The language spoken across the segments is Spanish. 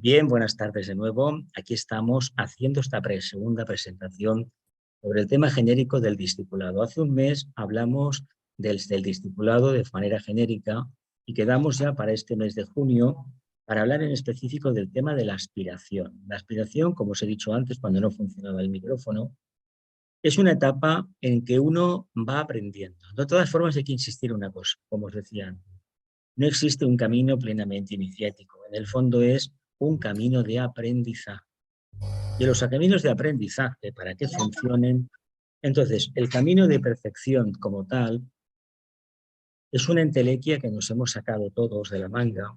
Bien, buenas tardes de nuevo. Aquí estamos haciendo esta segunda presentación sobre el tema genérico del discipulado. Hace un mes hablamos del discipulado de manera genérica y quedamos ya para este mes de junio para hablar en específico del tema de la aspiración. La aspiración, como os he dicho antes cuando no funcionaba el micrófono, es una etapa en que uno va aprendiendo. De todas formas hay que insistir en una cosa, como os decía antes. No existe un camino plenamente iniciático. En el fondo es un camino de aprendizaje. Y los caminos de aprendizaje, para que funcionen, entonces, el camino de perfección como tal es una entelequia que nos hemos sacado todos de la manga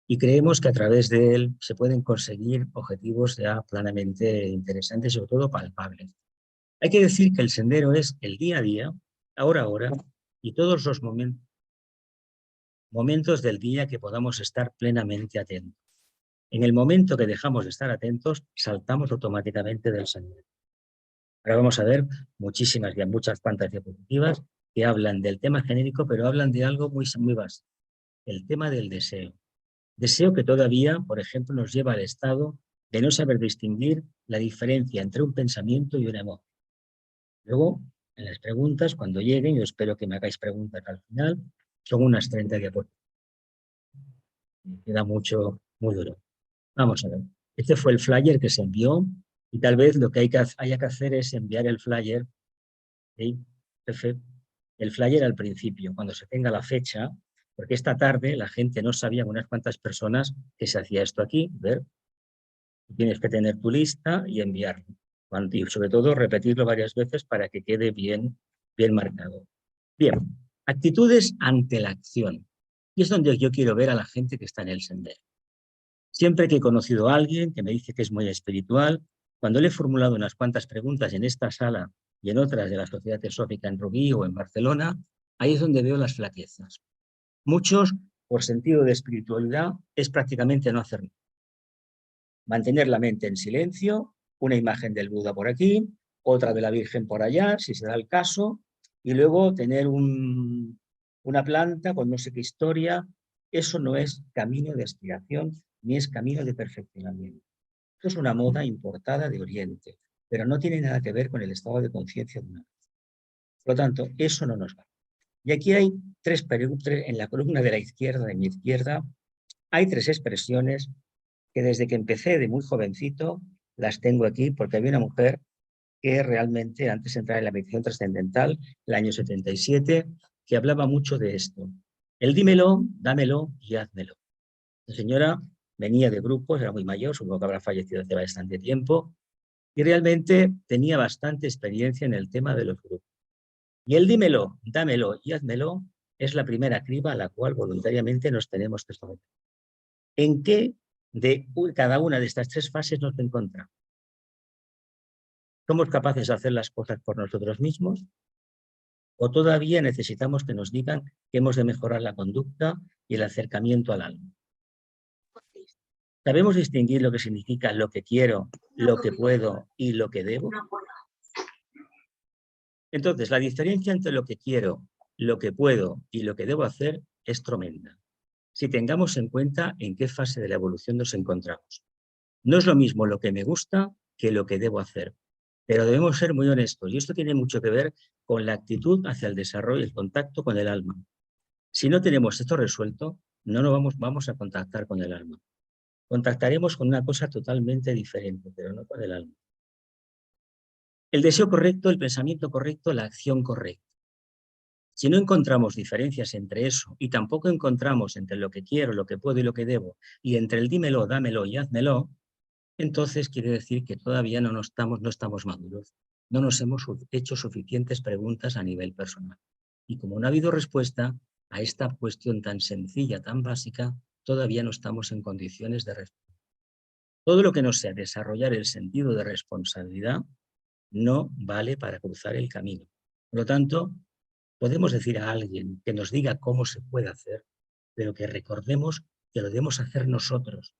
y creemos que a través de él se pueden conseguir objetivos ya plenamente interesantes y sobre todo palpables. Hay que decir que el sendero es el día a día, ahora a hora, y todos los momentos del día que podamos estar plenamente atentos. En el momento que dejamos de estar atentos, saltamos automáticamente del sendero. Ahora vamos a ver muchas cuantas diapositivas que hablan del tema genérico, pero hablan de algo muy básico, el tema del deseo. Deseo que todavía, por ejemplo, nos lleva al estado de no saber distinguir la diferencia entre un pensamiento y una emoción. Luego, en las preguntas, cuando lleguen, yo espero que me hagáis preguntas al final, son unas 30 diapositivas. Me queda mucho, muy duro. Vamos a ver. Este fue el flyer que se envió y tal vez lo que haya que hacer es enviar el flyer, ¿sí? El flyer al principio, cuando se tenga la fecha, porque esta tarde la gente no sabía, unas cuantas personas, que se hacía esto aquí. Ver, tienes que tener tu lista y enviarlo. Y sobre todo repetirlo varias veces para que quede bien marcado. Bien, actitudes ante la acción. Y es donde yo quiero ver a la gente que está en el sendero. Siempre que he conocido a alguien que me dice que es muy espiritual, cuando le he formulado unas cuantas preguntas en esta sala y en otras de la Sociedad Teosófica en Rubí o en Barcelona, ahí es donde veo las flaquezas. Muchos, por sentido de espiritualidad, es prácticamente no hacer nada. Mantener la mente en silencio, una imagen del Buda por aquí, otra de la Virgen por allá, si se da el caso, y luego tener una planta con no sé qué historia. Eso no es camino de aspiración ni es camino de perfeccionamiento. Esto es una moda importada de Oriente, pero no tiene nada que ver con el estado de conciencia de una vez. Por lo tanto, eso no nos va. Y aquí hay en la columna de la izquierda, de mi izquierda, hay tres expresiones que desde que empecé de muy jovencito las tengo aquí, porque había una mujer que realmente, antes de entrar en la meditación trascendental, el año 77, que hablaba mucho de esto. El dímelo, dámelo y házmelo. La señora venía de grupos, era muy mayor, supongo que habrá fallecido hace bastante tiempo, y realmente tenía bastante experiencia en el tema de los grupos. Y el dímelo, dámelo y házmelo es la primera criba a la cual voluntariamente nos tenemos que someter. ¿En qué de cada una de estas tres fases nos encontramos? ¿Somos capaces de hacer las cosas por nosotros mismos? ¿O todavía necesitamos que nos digan que hemos de mejorar la conducta y el acercamiento al alma? ¿Sabemos distinguir lo que significa lo que quiero, lo que puedo y lo que debo? Entonces, la diferencia entre lo que quiero, lo que puedo y lo que debo hacer es tremenda. Si tengamos en cuenta en qué fase de la evolución nos encontramos. No es lo mismo lo que me gusta que lo que debo hacer, pero debemos ser muy honestos y esto tiene mucho que ver con la actitud hacia el desarrollo y el contacto con el alma. Si no tenemos esto resuelto, no nos vamos a contactar con el alma. Contactaremos con una cosa totalmente diferente, pero no con el alma. El deseo correcto, el pensamiento correcto, la acción correcta. Si no encontramos diferencias entre eso y tampoco encontramos entre lo que quiero, lo que puedo y lo que debo, y entre el dímelo, dámelo y házmelo, entonces quiere decir que todavía no estamos maduros, no nos hemos hecho suficientes preguntas a nivel personal. Y como no ha habido respuesta a esta cuestión tan sencilla, tan básica, todavía no estamos en condiciones de responder. Todo lo que no sea desarrollar el sentido de responsabilidad no vale para cruzar el camino. Por lo tanto, podemos decir a alguien que nos diga cómo se puede hacer, pero que recordemos que lo debemos hacer nosotros.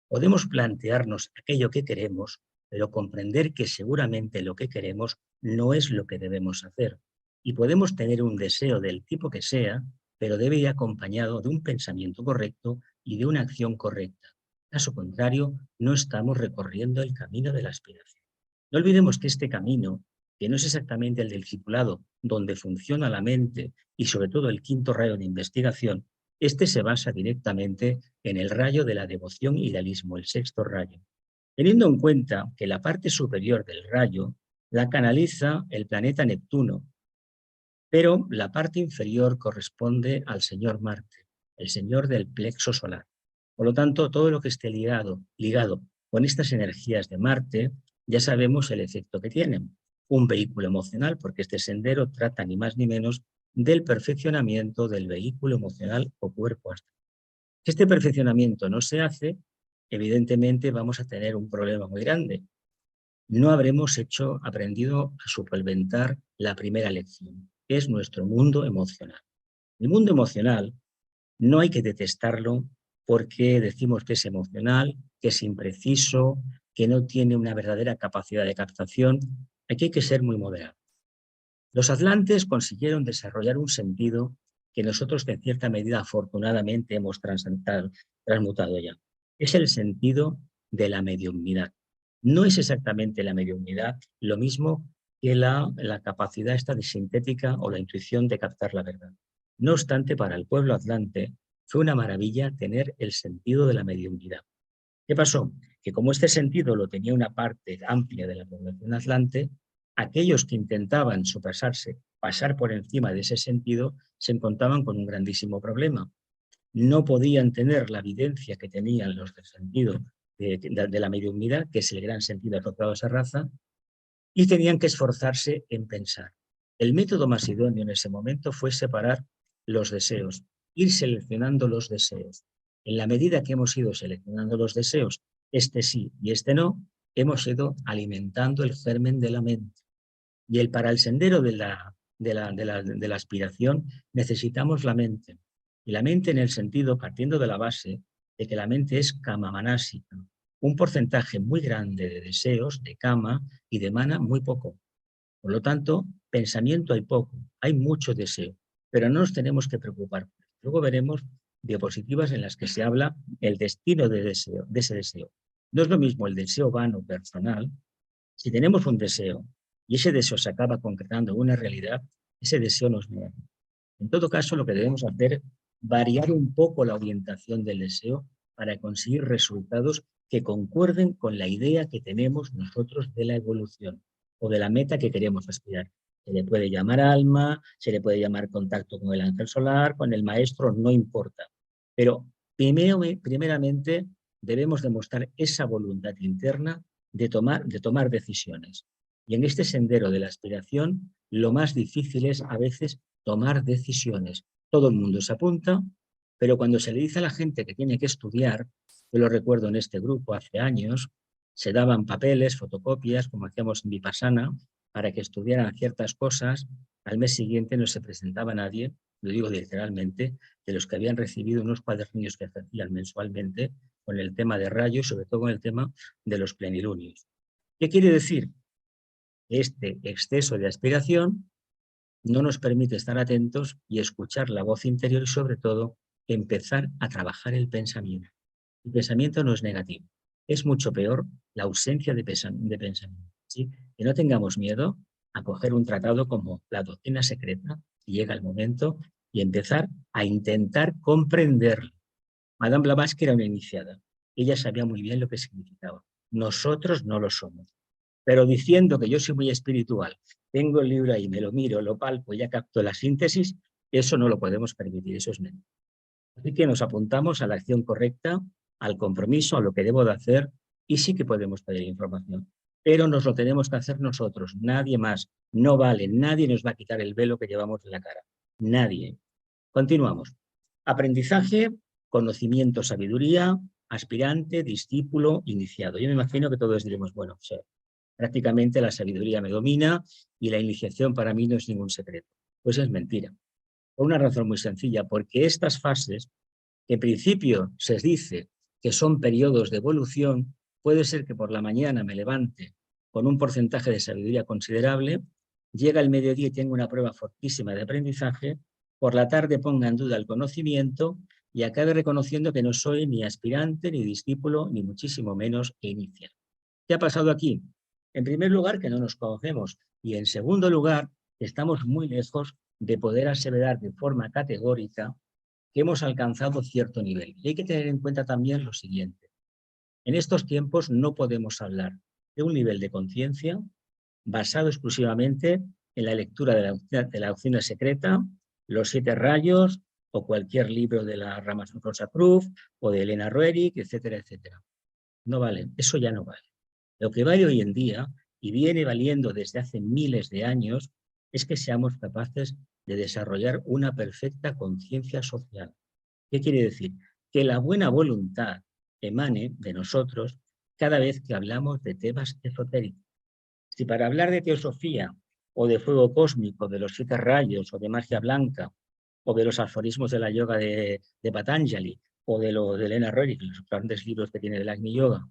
Podemos plantearnos aquello que queremos, pero comprender que seguramente lo que queremos no es lo que debemos hacer. Y podemos tener un deseo del tipo que sea, pero debe ir acompañado de un pensamiento correcto y de una acción correcta. Caso contrario, no estamos recorriendo el camino de la aspiración. No olvidemos que este camino, que no es exactamente el del discipulado, donde funciona la mente y sobre todo el quinto rayo de investigación, este se basa directamente en el rayo de la devoción y idealismo, el sexto rayo. Teniendo en cuenta que la parte superior del rayo la canaliza el planeta Neptuno, pero la parte inferior corresponde al señor Marte, el señor del plexo solar. Por lo tanto, todo lo que esté ligado con estas energías de Marte, ya sabemos el efecto que tienen. Un vehículo emocional, porque este sendero trata ni más ni menos del perfeccionamiento del vehículo emocional o cuerpo astral. Si este perfeccionamiento no se hace, evidentemente vamos a tener un problema muy grande. No habremos aprendido a solventar la primera lección, que es nuestro mundo emocional. El mundo emocional no hay que detestarlo porque decimos que es emocional, que es impreciso, que no tiene una verdadera capacidad de captación. Aquí hay que ser muy moderado. Los atlantes consiguieron desarrollar un sentido que nosotros en cierta medida afortunadamente hemos transmutado ya. Es el sentido de la mediumnidad. No es exactamente la mediumnidad lo mismo que la capacidad esta de sintética o la intuición de captar la verdad. No obstante, para el pueblo atlante fue una maravilla tener el sentido de la mediumnidad. ¿Qué pasó? Que como este sentido lo tenía una parte amplia de la población atlante, aquellos que intentaban superarse, pasar por encima de ese sentido, se encontraban con un grandísimo problema. No podían tener la evidencia que tenían los del sentido de la mediunidad, que es el gran sentido asociado a esa raza, y tenían que esforzarse en pensar. El método más idóneo en ese momento fue separar los deseos, ir seleccionando los deseos. En la medida que hemos ido seleccionando los deseos, este sí y este no, hemos ido alimentando el germen de la mente. Y para el sendero de la aspiración necesitamos la mente. Y la mente en el sentido, partiendo de la base, de que la mente es kama manásika, un porcentaje muy grande de deseos, de kama, y de mana muy poco. Por lo tanto, pensamiento hay poco, hay mucho deseo, pero no nos tenemos que preocupar. Luego veremos diapositivas en las que se habla el destino de ese deseo. No es lo mismo el deseo vano personal. Si tenemos un deseo y ese deseo se acaba concretando en una realidad, ese deseo nos mueve. En todo caso, lo que debemos hacer es variar un poco la orientación del deseo para conseguir resultados que concuerden con la idea que tenemos nosotros de la evolución o de la meta que queremos aspirar. Se le puede llamar alma, se le puede llamar contacto con el ángel solar, con el maestro, no importa. Pero primeramente debemos demostrar esa voluntad interna de tomar decisiones. Y en este sendero de la aspiración, lo más difícil es a veces tomar decisiones. Todo el mundo se apunta, pero cuando se le dice a la gente que tiene que estudiar, yo lo recuerdo en este grupo hace años, se daban papeles, fotocopias, como hacíamos en Vipassana, para que estudiaran ciertas cosas. Al mes siguiente no se presentaba nadie, lo digo literalmente, de los que habían recibido unos cuadernillos que hacían mensualmente con el tema de rayos, sobre todo con el tema de los plenilunios. ¿Qué quiere decir? Este exceso de aspiración no nos permite estar atentos y escuchar la voz interior y, sobre todo, empezar a trabajar el pensamiento. El pensamiento no es negativo. Es mucho peor la ausencia de pensamiento. ¿Sí? Que no tengamos miedo a coger un tratado como la doctrina secreta, si llega el momento, y empezar a intentar comprenderlo. Madame Blavatsky era una iniciada. Ella sabía muy bien lo que significaba. Nosotros no lo somos. Pero diciendo que yo soy muy espiritual, tengo el libro ahí, me lo miro, lo palpo, ya capto la síntesis, eso no lo podemos permitir, eso es mentira. Así que nos apuntamos a la acción correcta, al compromiso, a lo que debo de hacer, y sí que podemos pedir información. Pero nos lo tenemos que hacer nosotros, nadie más. No vale, nadie nos va a quitar el velo que llevamos en la cara. Nadie. Continuamos. Aprendizaje, conocimiento, sabiduría, aspirante, discípulo, iniciado. Yo me imagino que todos diremos, bueno, o sea, prácticamente la sabiduría me domina y la iniciación para mí no es ningún secreto. Pues es mentira. Por una razón muy sencilla, porque estas fases, que en principio se dice que son periodos de evolución, puede ser que por la mañana me levante con un porcentaje de sabiduría considerable, llega el mediodía y tengo una prueba fortísima de aprendizaje, por la tarde ponga en duda el conocimiento y acabe reconociendo que no soy ni aspirante, ni discípulo, ni muchísimo menos inicial. ¿Qué ha pasado aquí? En primer lugar, que no nos conocemos, y en segundo lugar, estamos muy lejos de poder aseverar de forma categórica que hemos alcanzado cierto nivel. Y hay que tener en cuenta también lo siguiente. En estos tiempos no podemos hablar de un nivel de conciencia basado exclusivamente en la lectura de la doctrina secreta, los 7 rayos o cualquier libro de la Ramanuja Proof o de Elena Roerich, etcétera, etcétera. No vale, eso ya no vale. Lo que vale hoy en día, y viene valiendo desde hace miles de años, es que seamos capaces de desarrollar una perfecta conciencia social. ¿Qué quiere decir? Que la buena voluntad emane de nosotros cada vez que hablamos de temas esotéricos. Si para hablar de teosofía o de fuego cósmico, de los 7 rayos o de magia blanca o de los aforismos de la yoga de Patanjali o de lo de Elena Roerich, los grandes libros que tiene del Agni Yoga,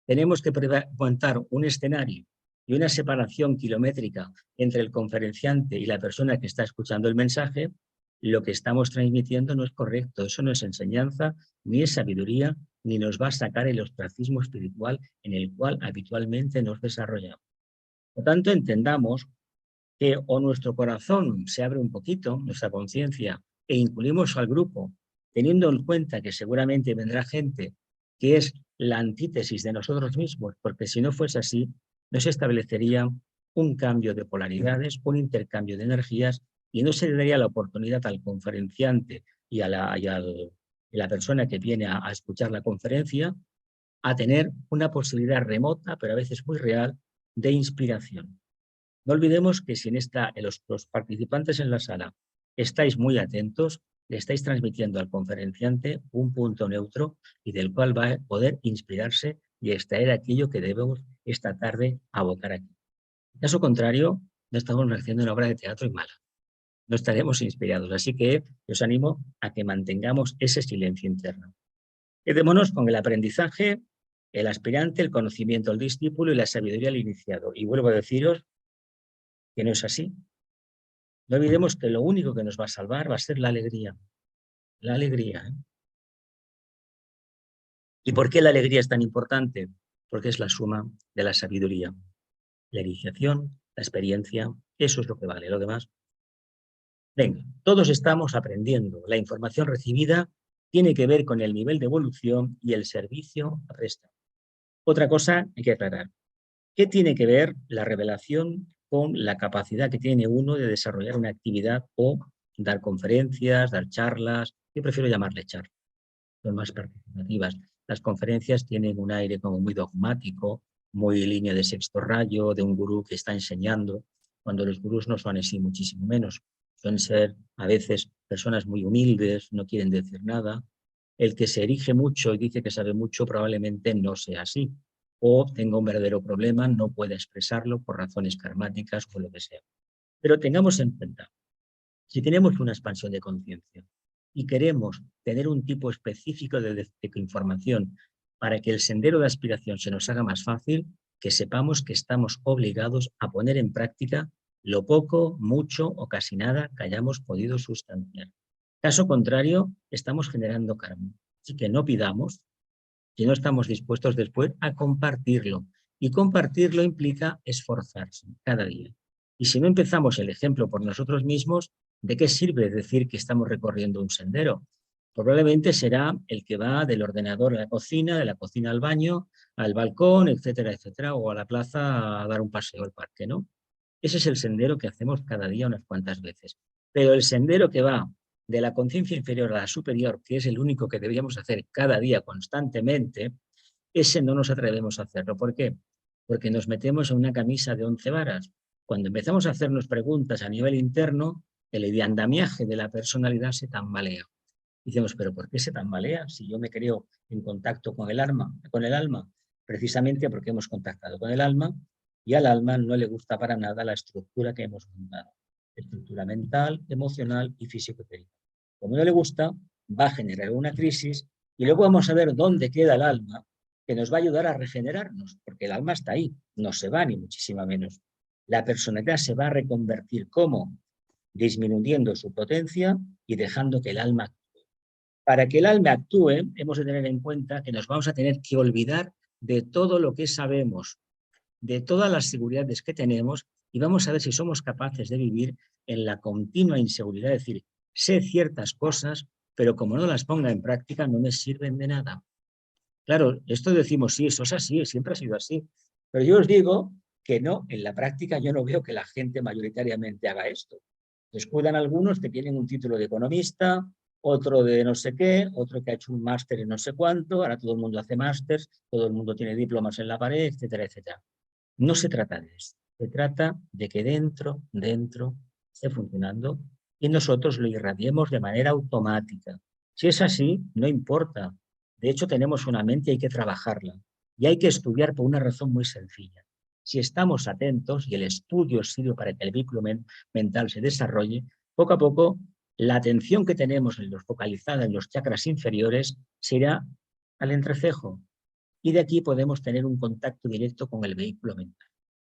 tenemos que aguantar un escenario y una separación kilométrica entre el conferenciante y la persona que está escuchando el mensaje, lo que estamos transmitiendo no es correcto. Eso no es enseñanza, ni es sabiduría, ni nos va a sacar el ostracismo espiritual en el cual habitualmente nos desarrollamos. Por tanto, entendamos que o nuestro corazón se abre un poquito, nuestra conciencia, e incluimos al grupo, teniendo en cuenta que seguramente vendrá gente que es la antítesis de nosotros mismos, porque si no fuese así, no se establecería un cambio de polaridades, un intercambio de energías, y no se le daría la oportunidad al conferenciante y a la persona que viene a escuchar la conferencia a tener una posibilidad remota, pero a veces muy real, de inspiración. No olvidemos que si en los participantes en la sala estáis muy atentos, le estáis transmitiendo al conferenciante un punto neutro y del cual va a poder inspirarse y extraer aquello que debemos esta tarde abocar aquí. En caso contrario, no estamos haciendo una obra de teatro y mala. No estaremos inspirados. Así que os animo a que mantengamos ese silencio interno. Quedémonos con el aprendizaje, el aspirante, el conocimiento, el discípulo y la sabiduría al iniciado. Y vuelvo a deciros que no es así. No olvidemos que lo único que nos va a salvar va a ser la alegría. La alegría. ¿Eh? ¿Y por qué la alegría es tan importante? Porque es la suma de la sabiduría. La iniciación, la experiencia, eso es lo que vale. Lo demás. Venga, todos estamos aprendiendo. La información recibida tiene que ver con el nivel de evolución y el servicio a prestar. Otra cosa hay que aclarar. ¿Qué tiene que ver la revelación con la capacidad que tiene uno de desarrollar una actividad o dar conferencias, dar charlas? Yo prefiero llamarle charlas, son más participativas. Las conferencias tienen un aire como muy dogmático, muy línea de sexto rayo, de un gurú que está enseñando, cuando los gurús no son así, muchísimo menos. Suelen ser a veces personas muy humildes, no quieren decir nada. El que se erige mucho y dice que sabe mucho probablemente no sea así, o tenga un verdadero problema, no pueda expresarlo por razones karmáticas o lo que sea. Pero tengamos en cuenta, si tenemos una expansión de conciencia y queremos tener un tipo específico de información para que el sendero de aspiración se nos haga más fácil, que sepamos que estamos obligados a poner en práctica lo poco, mucho o casi nada que hayamos podido sustanciar. Caso contrario, estamos generando karma. Así que no pidamos si no estamos dispuestos después a compartirlo. Y compartirlo implica esforzarse cada día. Y si no empezamos el ejemplo por nosotros mismos, ¿de qué sirve decir que estamos recorriendo un sendero? Probablemente será el que va del ordenador a la cocina, de la cocina al baño, al balcón, etcétera, etcétera, o a la plaza a dar un paseo al parque, ¿no? Ese es el sendero que hacemos cada día unas cuantas veces. Pero el sendero que va de la conciencia inferior a la superior, que es el único que deberíamos hacer cada día constantemente, ese no nos atrevemos a hacerlo. ¿Por qué? Porque nos metemos en una camisa de 11 varas. Cuando empezamos a hacernos preguntas a nivel interno, el andamiaje de la personalidad se tambalea. Dicemos, ¿pero por qué se tambalea? Si yo me creo en contacto con el alma, precisamente porque hemos contactado con el alma y al alma no le gusta para nada la estructura que hemos montado. Estructura mental, emocional y físico-espiritual. Como no le gusta, va a generar una crisis y luego vamos a ver dónde queda el alma, que nos va a ayudar a regenerarnos, porque el alma está ahí, no se va ni muchísimo menos. La personalidad se va a reconvertir. ¿Cómo? Disminuyendo su potencia y dejando que el alma. Para que el alma actúe, hemos de tener en cuenta que nos vamos a tener que olvidar de todo lo que sabemos, de todas las seguridades que tenemos, y vamos a ver si somos capaces de vivir en la continua inseguridad, es decir, sé ciertas cosas, pero como no las ponga en práctica no me sirven de nada. Claro, esto decimos, sí, eso es así, siempre ha sido así, pero yo os digo que no, en la práctica yo no veo que la gente mayoritariamente haga esto. Descuidan algunos que tienen un título de economista, otro de no sé qué, otro que ha hecho un máster en no sé cuánto, ahora todo el mundo hace másters, todo el mundo tiene diplomas en la pared, etcétera, etcétera. No se trata de eso, se trata de que dentro esté funcionando y nosotros lo irradiemos de manera automática. Si es así, no importa. De hecho, tenemos una mente y hay que trabajarla. Y hay que estudiar por una razón muy sencilla. Si estamos atentos y el estudio sirve para que el vehículo mental se desarrolle, poco a poco la atención que tenemos en los focalizada en los chakras inferiores se irá al entrecejo. Y de aquí podemos tener un contacto directo con el vehículo mental.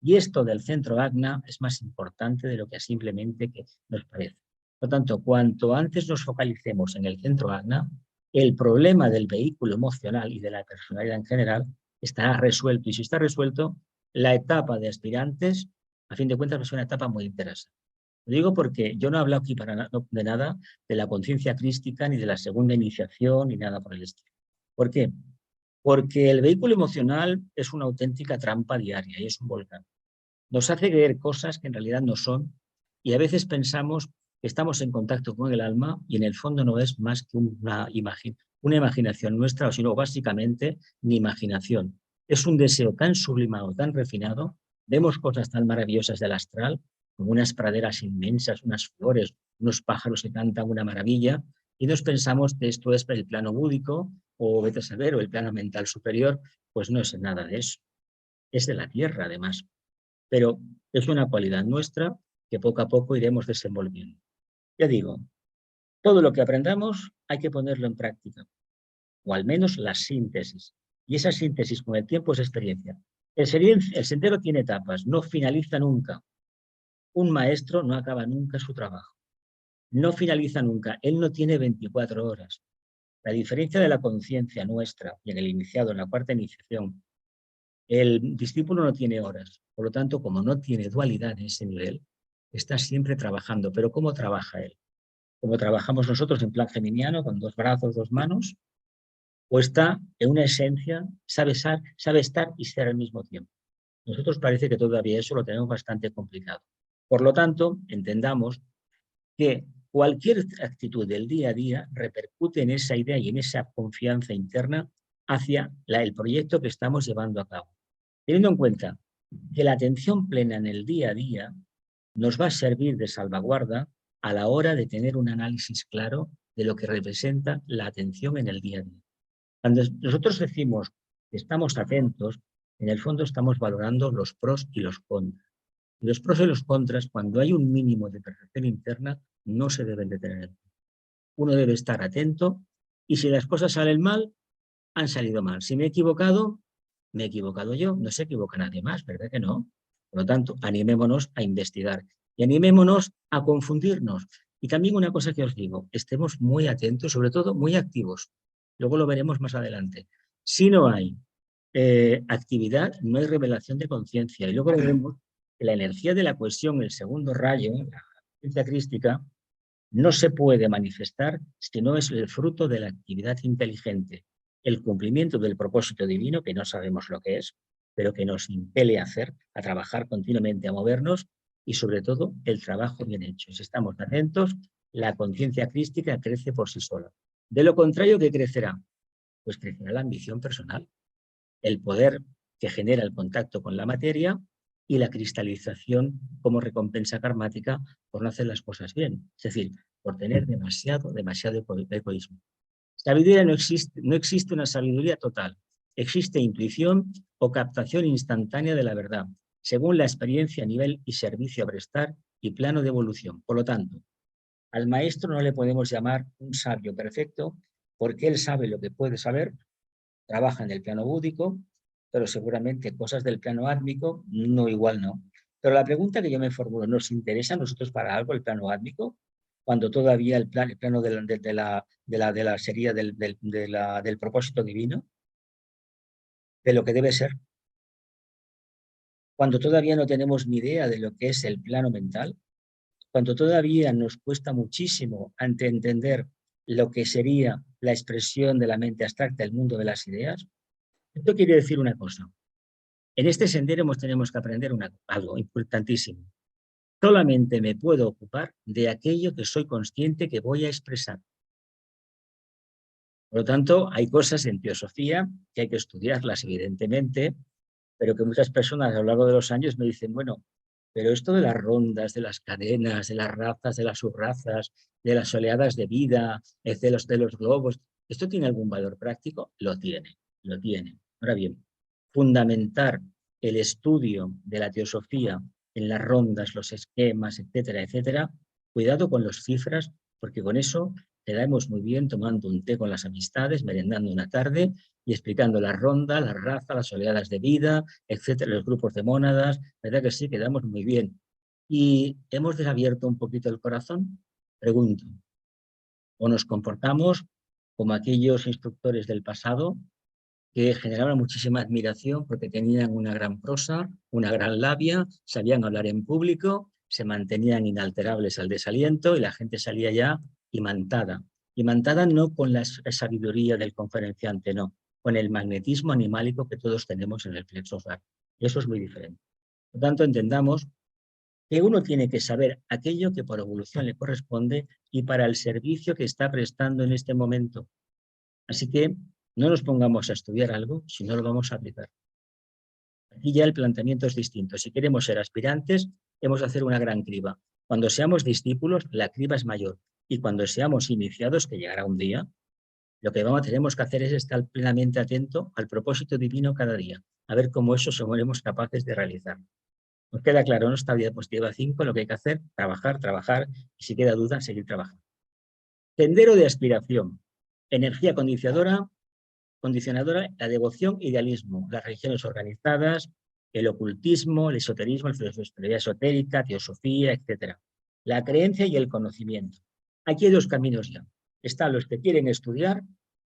Y esto del centro Agna es más importante de lo que simplemente que nos parece. Por lo tanto, cuanto antes nos focalicemos en el centro Agna, el problema del vehículo emocional y de la personalidad en general estará resuelto. Y si está resuelto, la etapa de aspirantes, a fin de cuentas, va a ser una etapa muy interesante. Lo digo porque yo no he hablado aquí de nada de la conciencia crística, ni de la segunda iniciación, ni nada por el estilo. ¿Por qué? Porque el vehículo emocional es una auténtica trampa diaria y es un volcán. Nos hace creer cosas que en realidad no son y a veces pensamos que estamos en contacto con el alma y en el fondo no es más que una imaginación nuestra, o sino básicamente ni imaginación. Es un deseo tan sublimado, tan refinado, vemos cosas tan maravillosas del astral, como unas praderas inmensas, unas flores, unos pájaros que cantan una maravilla, y nos pensamos que esto es el plano búdico, o vete a saber, o el plano mental superior, pues no es nada de eso. Es de la Tierra, además. Pero es una cualidad nuestra que poco a poco iremos desenvolviendo. Ya digo, todo lo que aprendamos hay que ponerlo en práctica, o al menos la síntesis. Y esa síntesis con el tiempo es experiencia. El sendero tiene etapas, no finaliza nunca. Un maestro no acaba nunca su trabajo. No finaliza nunca. Él no tiene 24 horas. La diferencia de la conciencia nuestra y en el iniciado, en la cuarta iniciación, el discípulo no tiene horas. Por lo tanto, como no tiene dualidad en ese nivel, está siempre trabajando. Pero ¿cómo trabaja él? ¿Cómo trabajamos nosotros en plan geminiano, con 2 brazos, 2 manos? ¿O está en una esencia, sabe estar y ser al mismo tiempo? Nosotros parece que todavía eso lo tenemos bastante complicado. Por lo tanto, entendamos que cualquier actitud del día a día repercute en esa idea y en esa confianza interna hacia el proyecto que estamos llevando a cabo. Teniendo en cuenta que la atención plena en el día a día nos va a servir de salvaguarda a la hora de tener un análisis claro de lo que representa la atención en el día a día. Cuando nosotros decimos que estamos atentos, en el fondo estamos valorando los pros y los contras. Y los pros y los contras, cuando hay un mínimo de percepción interna, no se deben de tener. Uno debe estar atento y si las cosas salen mal, han salido mal. Si me he equivocado yo, no se equivoca nadie más, ¿verdad que no? Por lo tanto, animémonos a investigar y animémonos a confundirnos. Y también una cosa que os digo, estemos muy atentos, sobre todo muy activos. Luego lo veremos más adelante. Si no hay actividad, no hay revelación de conciencia. Y luego veremos que la energía de la cohesión, el segundo rayo, la conciencia crística, no se puede manifestar si no es el fruto de la actividad inteligente, el cumplimiento del propósito divino, que no sabemos lo que es, pero que nos impele a hacer, a trabajar continuamente, a movernos, y sobre todo el trabajo bien hecho. Si estamos atentos, la conciencia crística crece por sí sola. De lo contrario, ¿qué crecerá? Pues crecerá la ambición personal, el poder que genera el contacto con la materia y la cristalización como recompensa karmática por no hacer las cosas bien. Es decir, por tener demasiado egoísmo. Sabiduría no existe una sabiduría total. Existe intuición o captación instantánea de la verdad, según la experiencia, nivel y servicio a prestar y plano de evolución. Por lo tanto, al maestro no le podemos llamar un sabio perfecto porque él sabe lo que puede saber, trabaja en el plano búdico, pero seguramente cosas del plano átmico, no igual no. Pero la pregunta que yo me formulo, ¿nos interesa a nosotros para algo el plano átmico? cuando todavía el plano de la sería del propósito divino, de lo que debe ser, cuando todavía no tenemos ni idea de lo que es el plano mental, cuando todavía nos cuesta muchísimo entender lo que sería la expresión de la mente abstracta, el mundo de las ideas. Esto quiere decir una cosa. En este sendero tenemos que aprender algo importantísimo. Solamente me puedo ocupar de aquello que soy consciente que voy a expresar. Por lo tanto, hay cosas en teosofía que hay que estudiarlas, evidentemente, pero que muchas personas a lo largo de los años me dicen, bueno, pero esto de las rondas, de las cadenas, de las razas, de las subrazas, de las oleadas de vida, de los globos, ¿esto tiene algún valor práctico? Lo tiene, lo tiene. Ahora bien, fundamentar el estudio de la teosofía en las rondas, los esquemas, etcétera, etcétera, cuidado con las cifras, porque con eso quedamos muy bien tomando un té con las amistades, merendando una tarde y explicando la ronda, la raza, las oleadas de vida, etcétera, los grupos de mónadas, ¿verdad que sí? Quedamos muy bien. ¿Y hemos desabierto un poquito el corazón? Pregunto. ¿O nos comportamos como aquellos instructores del pasado que generaban muchísima admiración porque tenían una gran prosa, una gran labia, sabían hablar en público, se mantenían inalterables al desaliento y la gente salía ya imantada? Imantada no con la sabiduría del conferenciante, no, con el magnetismo animálico que todos tenemos en el plexo solar. Eso es muy diferente. Por lo tanto, entendamos que uno tiene que saber aquello que por evolución le corresponde y para el servicio que está prestando en este momento. Así que no nos pongamos a estudiar algo si no lo vamos a aplicar. Aquí ya el planteamiento es distinto. Si queremos ser aspirantes, hemos de hacer una gran criba. Cuando seamos discípulos, la criba es mayor. Y cuando seamos iniciados, que llegará un día, lo que tenemos que hacer es estar plenamente atento al propósito divino cada día, a ver cómo eso somos capaces de realizar. ¿Nos queda claro en esta diapositiva 5 lo que hay que hacer? Trabajar, trabajar, y si queda duda, seguir trabajando. Sendero de aspiración. Energía condicionadora, la devoción, idealismo, las religiones organizadas, el ocultismo, el esoterismo, la filosofía esotérica, teosofía, etc. La creencia y el conocimiento. Aquí hay dos caminos ya. Están los que quieren estudiar,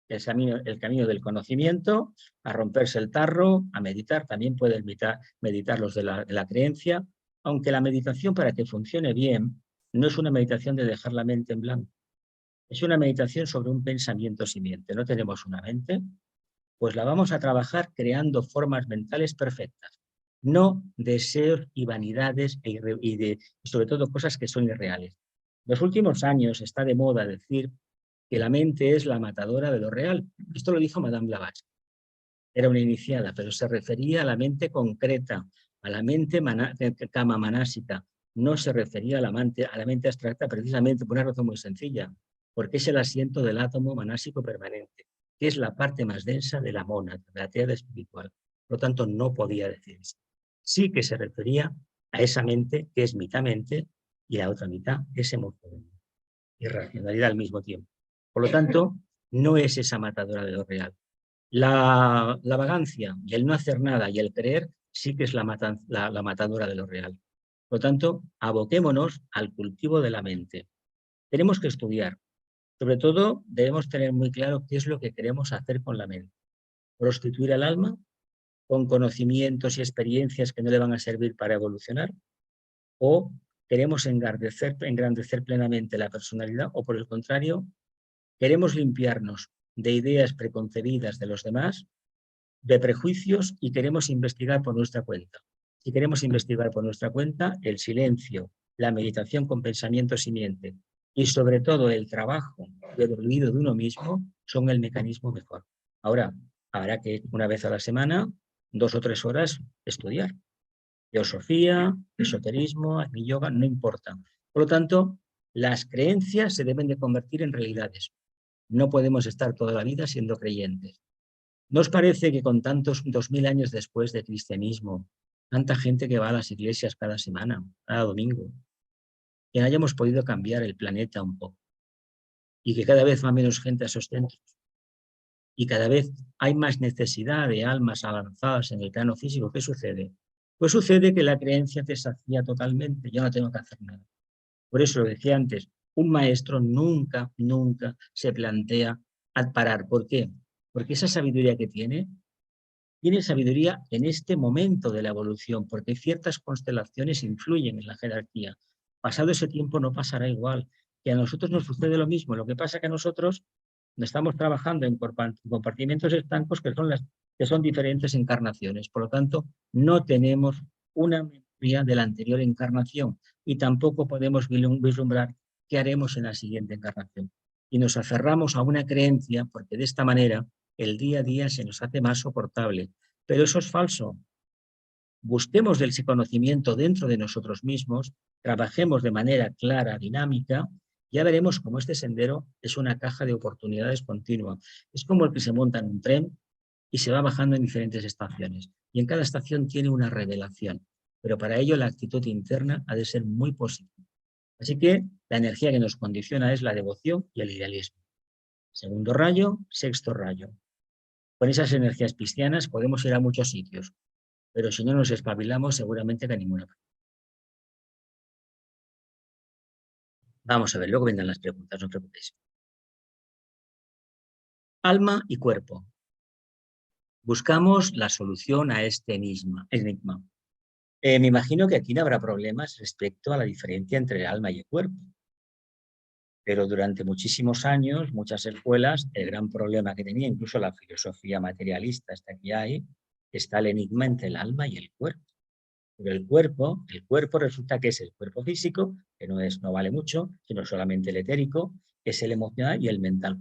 el camino del conocimiento, a romperse el tarro, a meditar. También pueden meditar los de la creencia, aunque la meditación, para que funcione bien, no es una meditación de dejar la mente en blanco. Es una meditación sobre un pensamiento simiente. No tenemos una mente, pues la vamos a trabajar creando formas mentales perfectas, no deseos y vanidades y sobre todo cosas que son irreales. En los últimos años está de moda decir que la mente es la matadora de lo real. Esto lo dijo Madame Blavatsky. Era una iniciada, pero se refería a la mente concreta, a la mente kama manásica. No se refería a la mente abstracta precisamente por una razón muy sencilla, porque es el asiento del átomo manásico permanente, que es la parte más densa de la mónada, de la teoría espiritual. Por lo tanto, no podía decirse. Sí que se refería a esa mente que es mitad mente y la otra mitad es emoción y racionalidad al mismo tiempo. Por lo tanto, no es esa matadora de lo real. La vagancia y el no hacer nada y el creer sí que es la matadora de lo real. Por lo tanto, aboquémonos al cultivo de la mente. Tenemos que estudiar. Sobre todo, debemos tener muy claro qué es lo que queremos hacer con la mente. ¿Prostituir al alma con conocimientos y experiencias que no le van a servir para evolucionar? ¿O queremos engrandecer plenamente la personalidad? ¿O por el contrario, queremos limpiarnos de ideas preconcebidas de los demás, de prejuicios y queremos investigar por nuestra cuenta? Si queremos investigar por nuestra cuenta, el silencio, la meditación con pensamiento simiente y sobre todo el trabajo del olvido de uno mismo son el mecanismo mejor. Ahora, habrá que una vez a la semana, 2 o 3 horas, estudiar. Teosofía, esoterismo, yoga, no importa. Por lo tanto, las creencias se deben de convertir en realidades. No podemos estar toda la vida siendo creyentes. ¿No os parece que con tantos 2000 años después del cristianismo, tanta gente que va a las iglesias cada semana, cada domingo, que hayamos podido cambiar el planeta un poco y que cada vez va menos gente a esos centros y cada vez hay más necesidad de almas avanzadas en el plano físico? ¿Qué sucede? Pues sucede que la creencia te sacia totalmente, yo no tengo que hacer nada. Por eso lo decía antes, Un maestro nunca, nunca se plantea al parar. ¿Por qué? Porque esa sabiduría que tiene sabiduría en este momento de la evolución, porque ciertas constelaciones influyen en la jerarquía. Pasado ese tiempo no pasará igual, que a nosotros nos sucede lo mismo. Lo que pasa es que nosotros estamos trabajando en compartimentos estancos que son diferentes encarnaciones. Por lo tanto, no tenemos una memoria de la anterior encarnación y tampoco podemos vislumbrar qué haremos en la siguiente encarnación. Y nos aferramos a una creencia porque de esta manera el día a día se nos hace más soportable. Pero eso es falso. Busquemos ese conocimiento dentro de nosotros mismos, trabajemos de manera clara, dinámica, ya veremos cómo este sendero es una caja de oportunidades continua. Es como el que se monta en un tren y se va bajando en diferentes estaciones. Y en cada estación tiene una revelación. Pero para ello la actitud interna ha de ser muy positiva. Así que la energía que nos condiciona es la devoción y el idealismo. Segundo rayo, sexto rayo. Con esas energías piscianas podemos ir a muchos sitios, pero si no nos espabilamos, seguramente que a ninguna parte. Vamos a ver, luego vendrán las preguntas, no os preocupéis. Alma y cuerpo. Buscamos la solución a este enigma. Me imagino que aquí no habrá problemas respecto a la diferencia entre el alma y el cuerpo. Pero durante muchísimos años, muchas escuelas, el gran problema que tenía, incluso la filosofía materialista hasta que hay, está el enigma entre el alma y el cuerpo. Pero el cuerpo resulta que es el cuerpo físico, que no vale mucho, sino solamente el etérico, que es el emocional y el mental.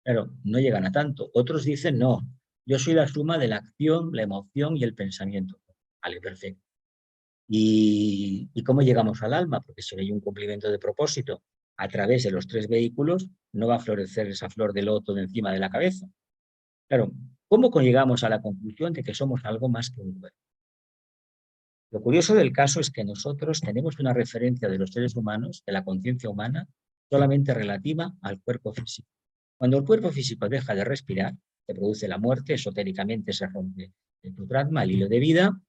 Claro, no llegan a tanto. Otros dicen, no, yo soy la suma de la acción, la emoción y el pensamiento. Vale, perfecto. ¿Y cómo llegamos al alma? Porque si no hay un cumplimiento de propósito a través de los tres vehículos, no va a florecer esa flor de loto de encima de la cabeza. Claro, ¿cómo llegamos a la conclusión de que somos algo más que un cuerpo? Lo curioso del caso es que nosotros tenemos una referencia de los seres humanos, de la conciencia humana, solamente relativa al cuerpo físico. Cuando el cuerpo físico deja de respirar, se produce la muerte, esotéricamente se rompe el plasma, el hilo de vida,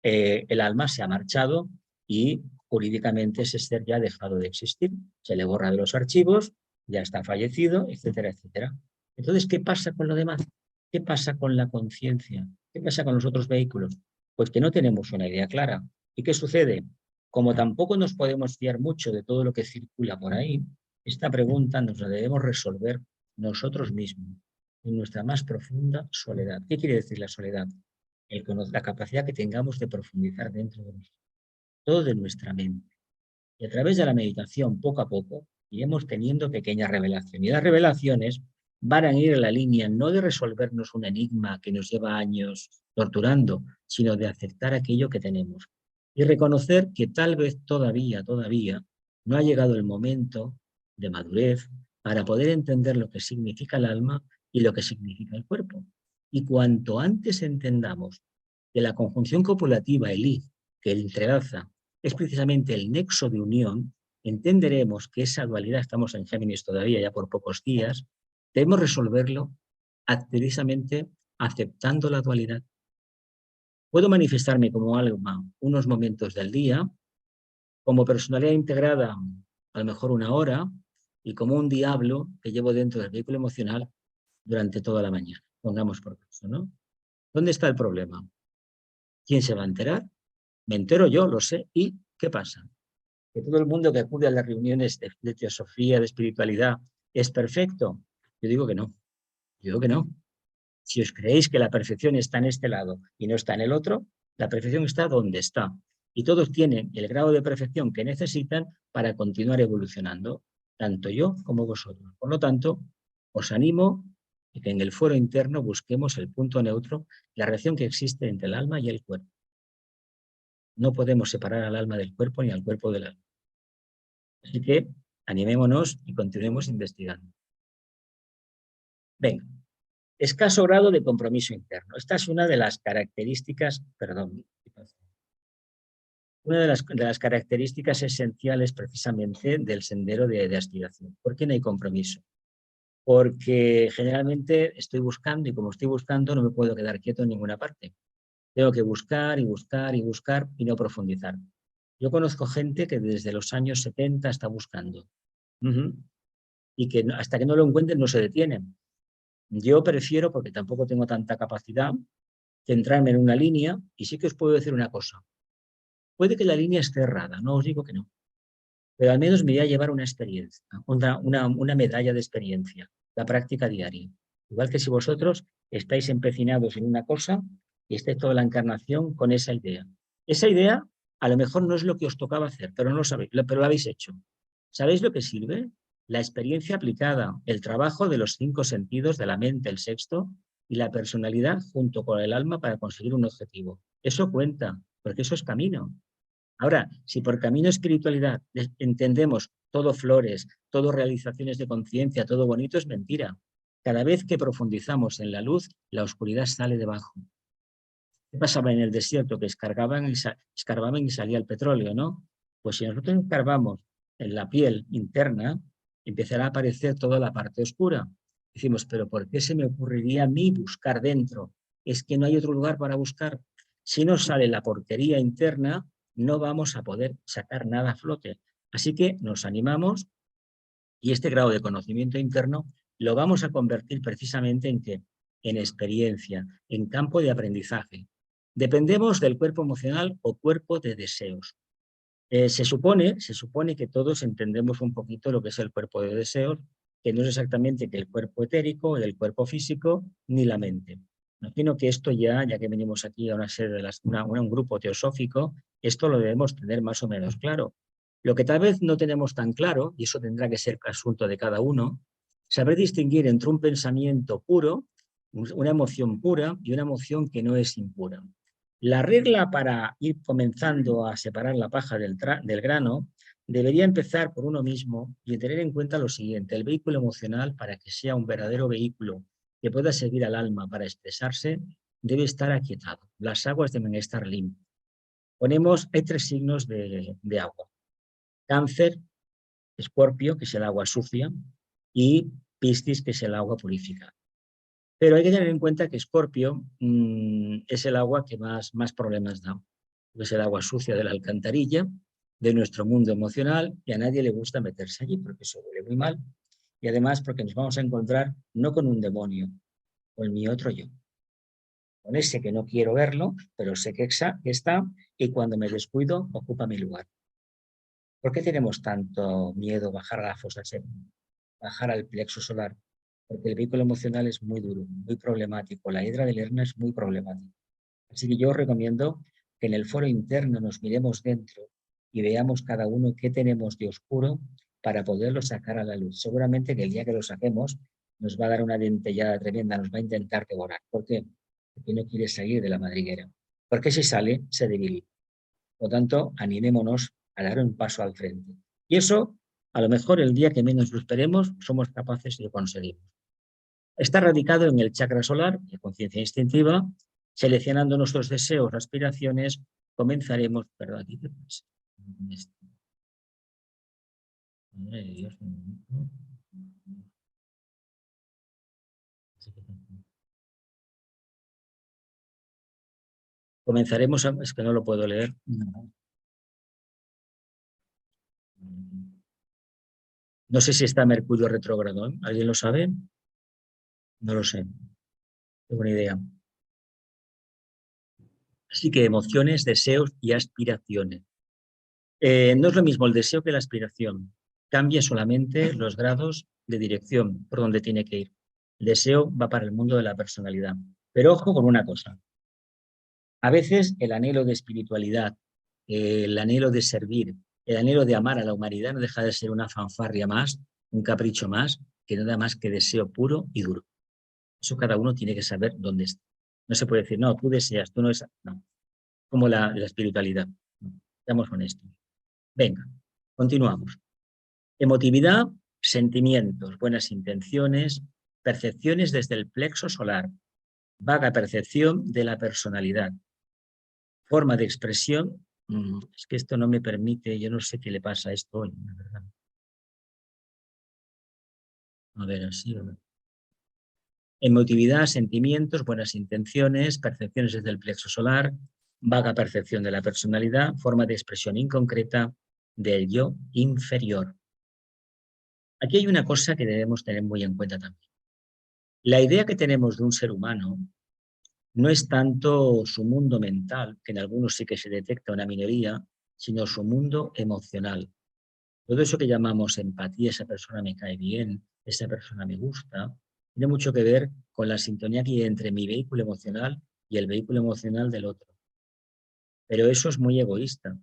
el alma se ha marchado y jurídicamente ese ser ya ha dejado de existir, se le borra de los archivos, ya está fallecido, etcétera, etcétera. Entonces, ¿qué pasa con lo demás? ¿Qué pasa con la conciencia? ¿Qué pasa con los otros vehículos? Pues que no tenemos una idea clara. ¿Y qué sucede? Como tampoco nos podemos fiar mucho de todo lo que circula por ahí, esta pregunta nos la debemos resolver nosotros mismos, en nuestra más profunda soledad. ¿Qué quiere decir la soledad? La capacidad que tengamos de profundizar dentro de nosotros, todo de nuestra mente. Y a través de la meditación, poco a poco, iremos teniendo pequeñas revelaciones. Y las revelaciones van a ir en la línea no de resolvernos un enigma que nos lleva años torturando, sino de aceptar aquello que tenemos. Y reconocer que tal vez todavía no ha llegado el momento de madurez para poder entender lo que significa el alma y lo que significa el cuerpo. Y cuanto antes entendamos que la conjunción copulativa, el I, que entrelaza, es precisamente el nexo de unión, entenderemos que esa dualidad, estamos en Géminis todavía, ya por pocos días, debemos resolverlo precisamente aceptando la dualidad. Puedo manifestarme como alma unos momentos del día, como personalidad integrada a lo mejor una hora, y como un diablo que llevo dentro del vehículo emocional durante toda la mañana. Pongamos por caso, ¿no? ¿Dónde está el problema? ¿Quién se va a enterar? Me entero yo, lo sé. ¿Y qué pasa? ¿Que todo el mundo que acude a las reuniones de teosofía, de espiritualidad, es perfecto? Yo digo que no. Yo digo que no. Si os creéis que la perfección está en este lado y no está en el otro, la perfección está donde está. Y todos tienen el grado de perfección que necesitan para continuar evolucionando, tanto yo como vosotros. Por lo tanto, os animo a que en el fuero interno busquemos el punto neutro, la relación que existe entre el alma y el cuerpo. No podemos separar al alma del cuerpo ni al cuerpo del alma. Así que animémonos y continuemos investigando. Venga. Escaso grado de compromiso interno. Esta es una de las características, una de las características esenciales precisamente del sendero de aspiración. ¿Por qué no hay compromiso? Porque generalmente estoy buscando y como estoy buscando no me puedo quedar quieto en ninguna parte. Tengo que buscar y buscar y buscar y no profundizar. Yo conozco gente que desde los años 70 está buscando Y que hasta que no lo encuentren no se detienen. Yo prefiero, porque tampoco tengo tanta capacidad, centrarme en una línea, y sí que os puedo decir una cosa. Puede que la línea esté errada, no os digo que no, pero al menos me voy a llevar una experiencia, una medalla de experiencia, la práctica diaria. Igual que si vosotros estáis empecinados en una cosa y estáis toda la encarnación con esa idea. Esa idea a lo mejor no es lo que os tocaba hacer, pero no lo sabéis, pero lo habéis hecho. ¿Sabéis lo que sirve? La experiencia aplicada, el trabajo de los 5 sentidos de la mente, el sexto, y la personalidad junto con el alma para conseguir un objetivo. Eso cuenta, porque eso es camino. Ahora, si por camino espiritualidad entendemos todo flores, todo realizaciones de conciencia, todo bonito, es mentira. Cada vez que profundizamos en la luz, la oscuridad sale debajo. ¿Qué pasaba en el desierto? Que escarbaban y salía el petróleo, ¿no? Pues si nosotros escarbamos en la piel interna, empezará a aparecer toda la parte oscura. Decimos, pero ¿por qué se me ocurriría a mí buscar dentro? Es que no hay otro lugar para buscar. Si no sale la porquería interna, no vamos a poder sacar nada a flote. Así que nos animamos y este grado de conocimiento interno lo vamos a convertir precisamente en ¿qué? En experiencia, en campo de aprendizaje. Dependemos del cuerpo emocional o cuerpo de deseos. Se supone que todos entendemos un poquito lo que es el cuerpo de deseos, que no es exactamente que el cuerpo etérico, el cuerpo físico, ni la mente. Imagino que esto ya que venimos aquí a una serie de un grupo teosófico, esto lo debemos tener más o menos claro. Lo que tal vez no tenemos tan claro, y eso tendrá que ser asunto de cada uno, saber distinguir entre un pensamiento puro, una emoción pura y una emoción que no es impura. La regla para ir comenzando a separar la paja del grano debería empezar por uno mismo y tener en cuenta lo siguiente: el vehículo emocional, para que sea un verdadero vehículo que pueda servir al alma para expresarse, debe estar aquietado. Las aguas deben estar limpias. Hay 3 signos de agua: Cáncer, Escorpio, que es el agua sucia, y Piscis, que es el agua purificada. Pero hay que tener en cuenta que Escorpio es el agua que más problemas da. Es el agua sucia de la alcantarilla, de nuestro mundo emocional, y a nadie le gusta meterse allí porque eso huele muy mal. Y además porque nos vamos a encontrar no con un demonio, con mi otro yo. Con ese que no quiero verlo, pero sé que está, y cuando me descuido ocupa mi lugar. ¿Por qué tenemos tanto miedo a bajar a la fosa séptica, bajar al plexo solar? Porque el vehículo emocional es muy duro, muy problemático. La hidra de Lerna es muy problemática. Así que yo os recomiendo que en el foro interno nos miremos dentro y veamos cada uno qué tenemos de oscuro para poderlo sacar a la luz. Seguramente que el día que lo saquemos nos va a dar una dentellada tremenda, nos va a intentar devorar. ¿Por qué? Porque no quiere salir de la madriguera. Porque si sale, se debilita. Por lo tanto, animémonos a dar un paso al frente. Y eso, a lo mejor el día que menos lo esperemos, somos capaces de conseguirlo. Está radicado en el chakra solar, de conciencia instintiva. Seleccionando nuestros deseos, aspiraciones, comenzaremos... Perdón, aquí qué pasa. Madre de Dios. Comenzaremos a... Es que no lo puedo leer. No sé si está Mercurio retrógrado, ¿eh? ¿Alguien lo sabe? No lo sé. Tengo una idea. Así que emociones, deseos y aspiraciones. No es lo mismo el deseo que la aspiración. Cambia solamente los grados de dirección por donde tiene que ir. El deseo va para el mundo de la personalidad. Pero ojo con una cosa. A veces el anhelo de espiritualidad, el anhelo de servir, el anhelo de amar a la humanidad no deja de ser una fanfarria más, un capricho más, que no da más que deseo puro y duro. Eso cada uno tiene que saber dónde está. No se puede decir, no, tú deseas, tú no es... No, como la espiritualidad. No, seamos honestos. Venga, continuamos. Emotividad, sentimientos, buenas intenciones, percepciones desde el plexo solar, vaga percepción de la personalidad, forma de expresión. Es que esto no me permite, yo no sé qué le pasa a esto hoy, la verdad. A ver, así. Emotividad, sentimientos, buenas intenciones, percepciones desde el plexo solar, vaga percepción de la personalidad, forma de expresión inconcreta del yo inferior. Aquí hay una cosa que debemos tener muy en cuenta también. La idea que tenemos de un ser humano no es tanto su mundo mental, que en algunos sí que se detecta una minoría, sino su mundo emocional. Todo eso que llamamos empatía, esa persona me cae bien, esa persona me gusta, tiene mucho que ver con la sintonía que hay entre mi vehículo emocional y el vehículo emocional del otro. Pero eso es muy egoísta.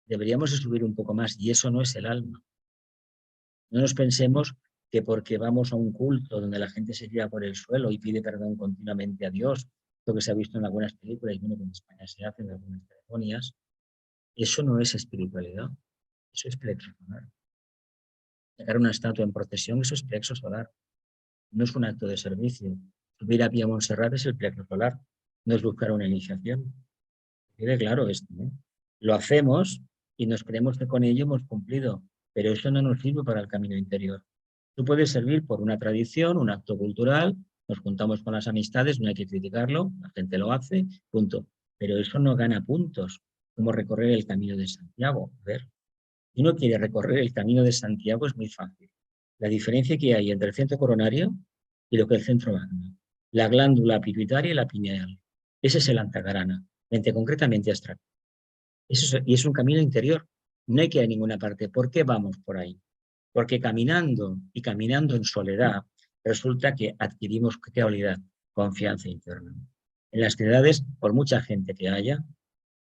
Deberíamos de subir un poco más y eso no es el alma. No nos pensemos que porque vamos a un culto donde la gente se tira por el suelo y pide perdón continuamente a Dios, lo que se ha visto en algunas películas y bueno, que en España se hace en algunas ceremonias, eso no es espiritualidad, eso es plexo solar. Sacar una estatua en procesión, eso es plexo solar, no es un acto de servicio. Subir a pie a Montserrat es el plexo solar, no es buscar una iniciación. Quede claro esto, ¿no? Lo hacemos y nos creemos que con ello hemos cumplido, pero eso no nos sirve para el camino interior. Tú puedes servir por una tradición, un acto cultural, nos juntamos con las amistades, no hay que criticarlo, la gente lo hace, punto. Pero eso no gana puntos, como recorrer el camino de Santiago. A ver, si uno quiere recorrer el camino de Santiago es muy fácil. La diferencia que hay entre el centro coronario y lo que es el centro magno, la glándula pituitaria y la pineal. Ese es el antagarana, mente concretamente astral. Y es un camino interior. No hay que ir a ninguna parte. ¿Por qué vamos por ahí? Porque caminando y caminando en soledad, resulta que adquirimos, ¿qué cualidad? Confianza interna. En las ciudades, por mucha gente que haya,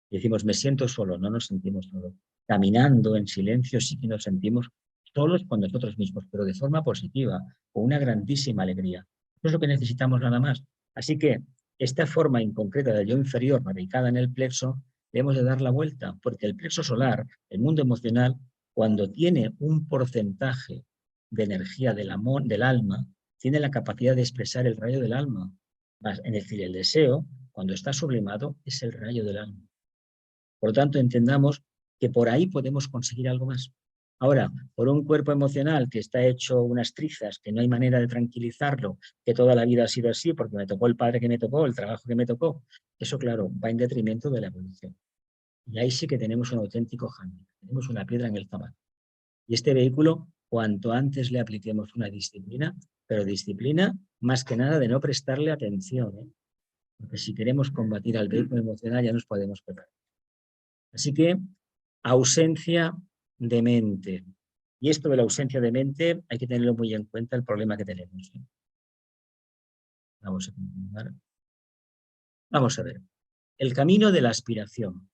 decimos, me siento solo, no nos sentimos solos. Caminando en silencio sí que nos sentimos solos con nosotros mismos, pero de forma positiva, con una grandísima alegría. Eso es lo que necesitamos nada más. Así que esta forma inconcreta del yo inferior radicada en el plexo, debemos de dar la vuelta, porque el plexo solar, el mundo emocional, cuando tiene un porcentaje de energía del amor, del alma, tiene la capacidad de expresar el rayo del alma. Es decir, el deseo, cuando está sublimado, es el rayo del alma. Por lo tanto, entendamos que por ahí podemos conseguir algo más. Ahora, por un cuerpo emocional que está hecho unas trizas, que no hay manera de tranquilizarlo, que toda la vida ha sido así, porque me tocó el padre que me tocó, el trabajo que me tocó, eso, claro, va en detrimento de la evolución. Y ahí sí que tenemos un auténtico hándicap, tenemos una piedra en el zapato. Y este vehículo, cuanto antes le apliquemos una disciplina, pero disciplina más que nada de no prestarle atención, ¿eh? Porque si queremos combatir al vehículo emocional ya nos podemos preparar. Así que ausencia de mente. Y esto de la ausencia de mente hay que tenerlo muy en cuenta el problema que tenemos. Vamos a continuar. Vamos a ver. El camino de la aspiración.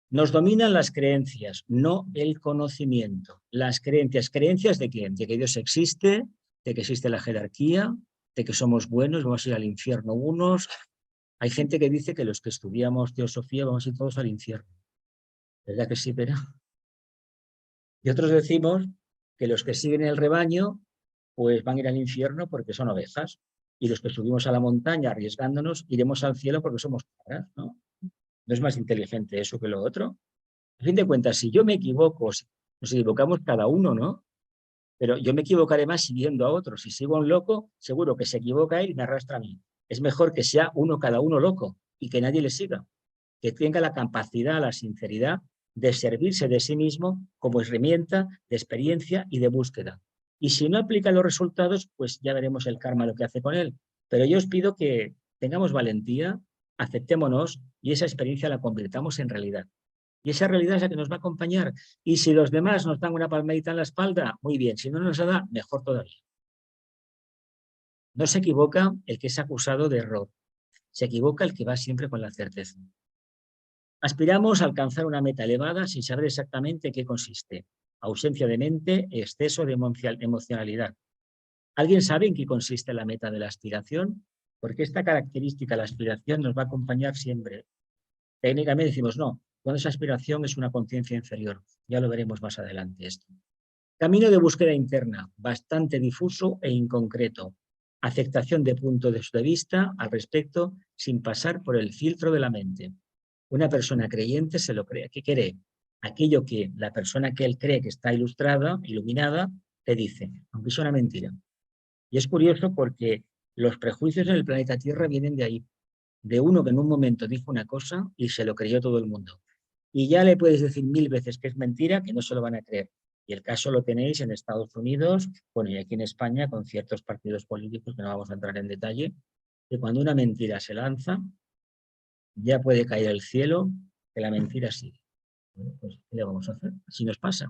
Nos dominan las creencias, no el conocimiento. Las creencias. ¿Creencias de quién? De que Dios existe, de que existe la jerarquía, de que somos buenos, vamos a ir al infierno unos. Hay gente que dice que los que estudiamos teosofía vamos a ir todos al infierno. ¿Verdad que sí, pero? Y otros decimos que los que siguen el rebaño pues van a ir al infierno porque son ovejas. Y los que subimos a la montaña arriesgándonos iremos al cielo porque somos cabras, ¿no? ¿No es más inteligente eso que lo otro? A fin de cuentas, si yo me equivoco, nos equivocamos cada uno, ¿no? Pero yo me equivocaré más siguiendo a otros. Si sigo a un loco, seguro que se equivoca él y me arrastra a mí. Es mejor que sea uno cada uno loco y que nadie le siga. Que tenga la capacidad, la sinceridad de servirse de sí mismo como herramienta de experiencia y de búsqueda. Y si no aplica los resultados, pues ya veremos el karma lo que hace con él. Pero yo os pido que tengamos valentía, aceptémonos y esa experiencia la convirtamos en realidad. Y esa realidad es la que nos va a acompañar. Y si los demás nos dan una palmadita en la espalda, muy bien. Si no nos la da, mejor todavía. No se equivoca el que es acusado de error. Se equivoca el que va siempre con la certeza. Aspiramos a alcanzar una meta elevada sin saber exactamente qué consiste. Ausencia de mente, exceso de emocionalidad. ¿Alguien sabe en qué consiste la meta de la aspiración? Porque esta característica, la aspiración, nos va a acompañar siempre. Técnicamente decimos, no, cuando esa aspiración es una conciencia inferior. Ya lo veremos más adelante esto. Camino de búsqueda interna, bastante difuso e inconcreto. Aceptación de puntos de vista al respecto sin pasar por el filtro de la mente. Una persona creyente se lo cree. ¿Qué cree? Aquello que la persona que él cree que está ilustrada, iluminada, te dice, aunque es una mentira. Y es curioso porque los prejuicios en el planeta Tierra vienen de ahí, de uno que en un momento dijo una cosa y se lo creyó todo el mundo. Y ya le puedes decir 1000 veces que es mentira, que no se lo van a creer. Y el caso lo tenéis en Estados Unidos, bueno, y aquí en España, con ciertos partidos políticos, que no vamos a entrar en detalle, que cuando una mentira se lanza, ya puede caer el cielo, que la mentira sigue. Bueno, pues, ¿qué le vamos a hacer? Así nos pasa.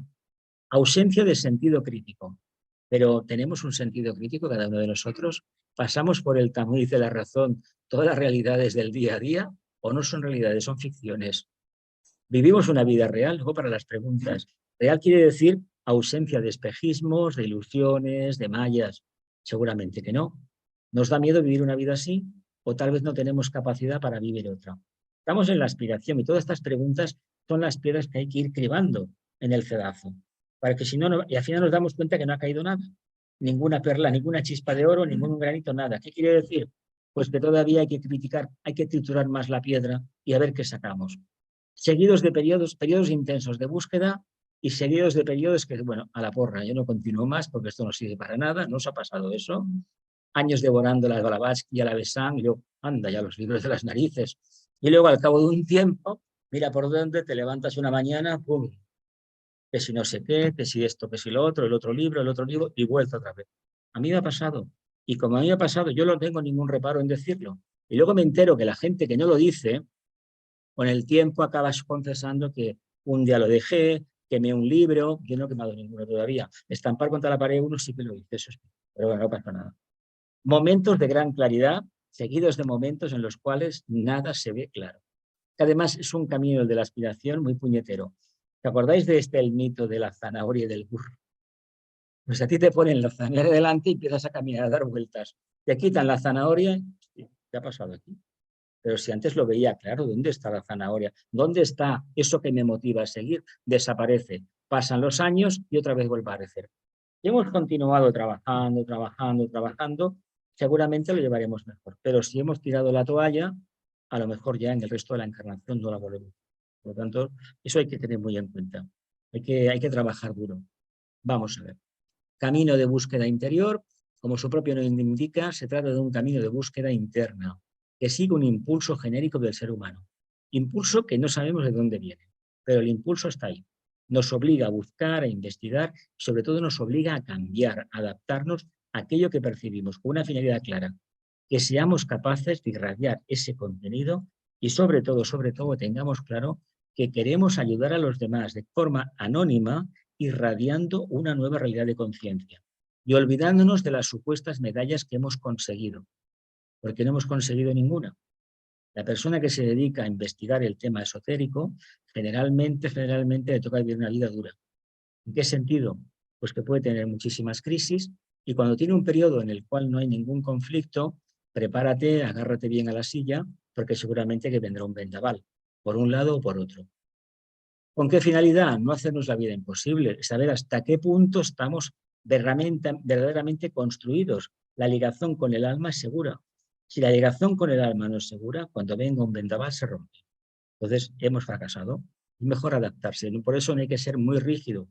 Ausencia de sentido crítico. Pero tenemos un sentido crítico cada uno de nosotros. Pasamos por el tamiz de la razón todas las realidades del día a día, o no son realidades, son ficciones. Vivimos una vida real, luego para las preguntas. Real quiere decir ausencia de espejismos, de ilusiones, de mallas. Seguramente que no. ¿Nos da miedo vivir una vida así? ¿O tal vez no tenemos capacidad para vivir otra? Estamos en la aspiración y todas estas preguntas son las piedras que hay que ir cribando en el cedazo. Para que si no, y al final nos damos cuenta que no ha caído nada. Ninguna perla, ninguna chispa de oro, ningún granito, nada. ¿Qué quiere decir? Pues que todavía hay que criticar, hay que triturar más la piedra y a ver qué sacamos. Seguidos de periodos intensos de búsqueda y seguidos de periodos que, bueno, a la porra, yo no continúo más porque esto no sirve para nada, ¿no os ha pasado eso? Años devorando la Blavatsky y a la Besant, y yo, anda ya los libros de las narices. Y luego al cabo de un tiempo, mira por dónde te levantas una mañana, pum, que si no sé qué, que si esto, que si lo otro, el otro libro, y vuelta otra vez. A mí me ha pasado. Y como a mí me ha pasado, yo no tengo ningún reparo en decirlo. Y luego me entero que la gente que no lo dice, con el tiempo acabas confesando que un día lo dejé, quemé un libro, yo no he quemado ninguno todavía. Estampar contra la pared uno sí que lo hice, eso sí. Pero bueno, no pasa nada. Momentos de gran claridad, seguidos de momentos en los cuales nada se ve claro. Además, es un camino de la aspiración muy puñetero. ¿Te acordáis de el mito de la zanahoria y del burro? Pues a ti te ponen la zanahoria delante y empiezas a caminar, a dar vueltas. Te quitan la zanahoria, ¿qué ha pasado aquí? Pero si antes lo veía claro, ¿dónde está la zanahoria? ¿Dónde está eso que me motiva a seguir? Desaparece. Pasan los años y otra vez vuelve a aparecer. Y hemos continuado trabajando, seguramente lo llevaremos mejor. Pero si hemos tirado la toalla, a lo mejor ya en el resto de la encarnación no la volvemos. Por lo tanto, eso hay que tener muy en cuenta. Hay que trabajar duro. Vamos a ver. Camino de búsqueda interior, como su propio nombre indica, se trata de un camino de búsqueda interna que sigue un impulso genérico del ser humano. Impulso que no sabemos de dónde viene, pero el impulso está ahí. Nos obliga a buscar, a investigar, sobre todo nos obliga a cambiar, a adaptarnos a aquello que percibimos con una finalidad clara, que seamos capaces de irradiar ese contenido y sobre todo, tengamos claro que queremos ayudar a los demás de forma anónima, irradiando una nueva realidad de conciencia y olvidándonos de las supuestas medallas que hemos conseguido, porque no hemos conseguido ninguna. La persona que se dedica a investigar el tema esotérico, generalmente le toca vivir una vida dura. ¿En qué sentido? Pues que puede tener muchísimas crisis y cuando tiene un periodo en el cual no hay ningún conflicto, prepárate, agárrate bien a la silla, porque seguramente que vendrá un vendaval, por un lado o por otro. ¿Con qué finalidad? No hacernos la vida imposible, saber hasta qué punto estamos verdaderamente construidos. La ligación con el alma es segura. Si la ligación con el alma no es segura, cuando venga un vendaval se rompe. Entonces hemos fracasado. Es mejor adaptarse. Por eso no hay que ser muy rígido.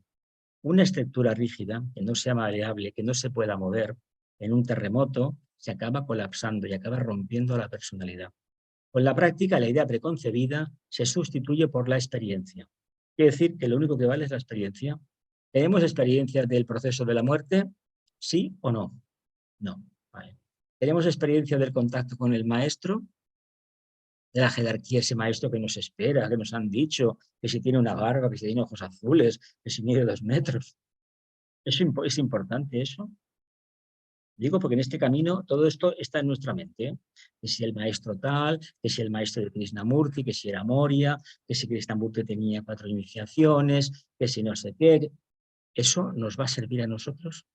Una estructura rígida, que no sea maleable, que no se pueda mover, en un terremoto se acaba colapsando y acaba rompiendo la personalidad. Con la práctica, la idea preconcebida se sustituye por la experiencia. Quiere decir que lo único que vale es la experiencia. ¿Tenemos experiencia del proceso de la muerte? ¿Sí o no? No. Vale. ¿Tenemos experiencia del contacto con el maestro? De la jerarquía, ese maestro que nos espera, que nos han dicho, que si tiene una barba, que si tiene ojos azules, que si mide 2 metros. ¿Es importante eso? Digo porque en este camino todo esto está en nuestra mente. ¿Eh? Que si el maestro tal, que si el maestro de Krishnamurti, que si era Moria, que si Krishnamurti tenía 4 iniciaciones, que si no sé qué. ¿Eso nos va a servir a nosotros?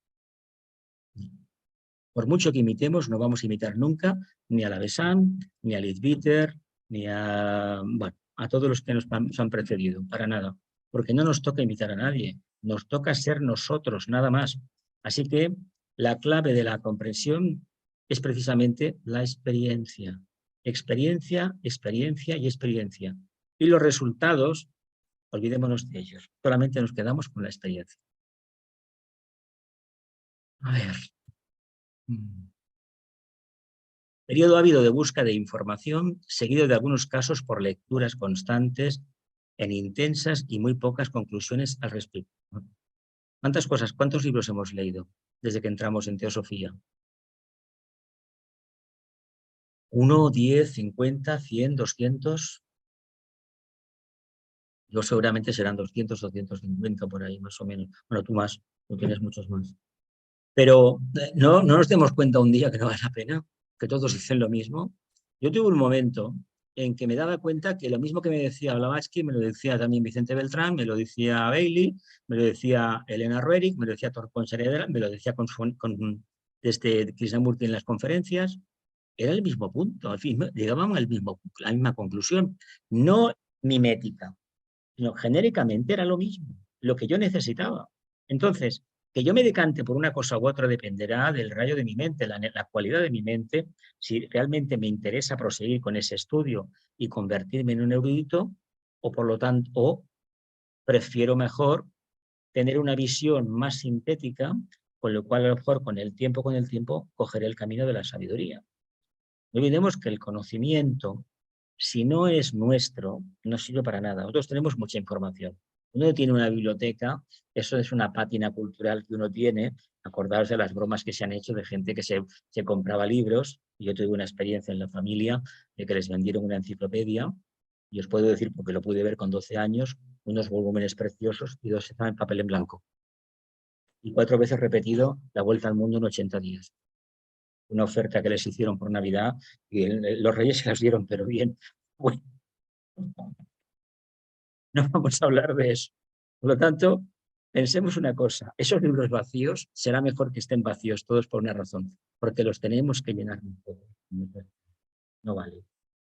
Por mucho que imitemos, no vamos a imitar nunca ni a la Besant, ni a Leadbeater, ni a, bueno, a todos los que nos han precedido, para nada. Porque no nos toca imitar a nadie, nos toca ser nosotros, nada más. Así que la clave de la comprensión es precisamente la experiencia. Experiencia, experiencia y experiencia. Y los resultados, olvidémonos de ellos. Solamente nos quedamos con la experiencia. A ver. Periodo ávido de búsqueda de información, seguido de algunos casos por lecturas constantes en intensas y muy pocas conclusiones al respecto. ¿Cuántos libros hemos leído desde que entramos en teosofía? 1, 10, 50, 100, 200. Yo seguramente serán 200 o 150 por ahí, más o menos. Bueno, tú más, tú tienes muchos más. Pero no nos demos cuenta un día que no vale la pena, que todos dicen lo mismo. Yo tuve un momento en que me daba cuenta que lo mismo que me decía Blavatsky, me lo decía también Vicente Beltrán, me lo decía Bailey, me lo decía Elena Roerich, me lo decía Torpon Saavedra, me lo decía desde Krishnamurti en las conferencias. Era el mismo punto, al fin, llegábamos a la misma conclusión. No mimética, sino genéricamente era lo mismo, lo que yo necesitaba. Entonces, que yo me decante por una cosa u otra dependerá del rayo de mi mente, la cualidad de mi mente, si realmente me interesa proseguir con ese estudio y convertirme en un erudito, o por lo tanto, o prefiero mejor tener una visión más sintética, con lo cual a lo mejor con el tiempo, cogeré el camino de la sabiduría. No olvidemos que el conocimiento, si no es nuestro, no sirve para nada. Nosotros tenemos mucha información. Uno tiene una biblioteca, eso es una pátina cultural que uno tiene. Acordaros de las bromas que se han hecho de gente que se compraba libros. Yo tuve una experiencia en la familia de que les vendieron una enciclopedia, y os puedo decir, porque lo pude ver con 12 años, unos volúmenes preciosos y 2 estaban en papel en blanco. Y 4 veces repetido La Vuelta al Mundo en 80 días. Una oferta que les hicieron por Navidad y los Reyes se las dieron, pero bien. Bueno, no vamos a hablar de eso. Por lo tanto, pensemos una cosa, esos libros vacíos será mejor que estén vacíos todos por una razón, porque los tenemos que llenar un poco. No vale.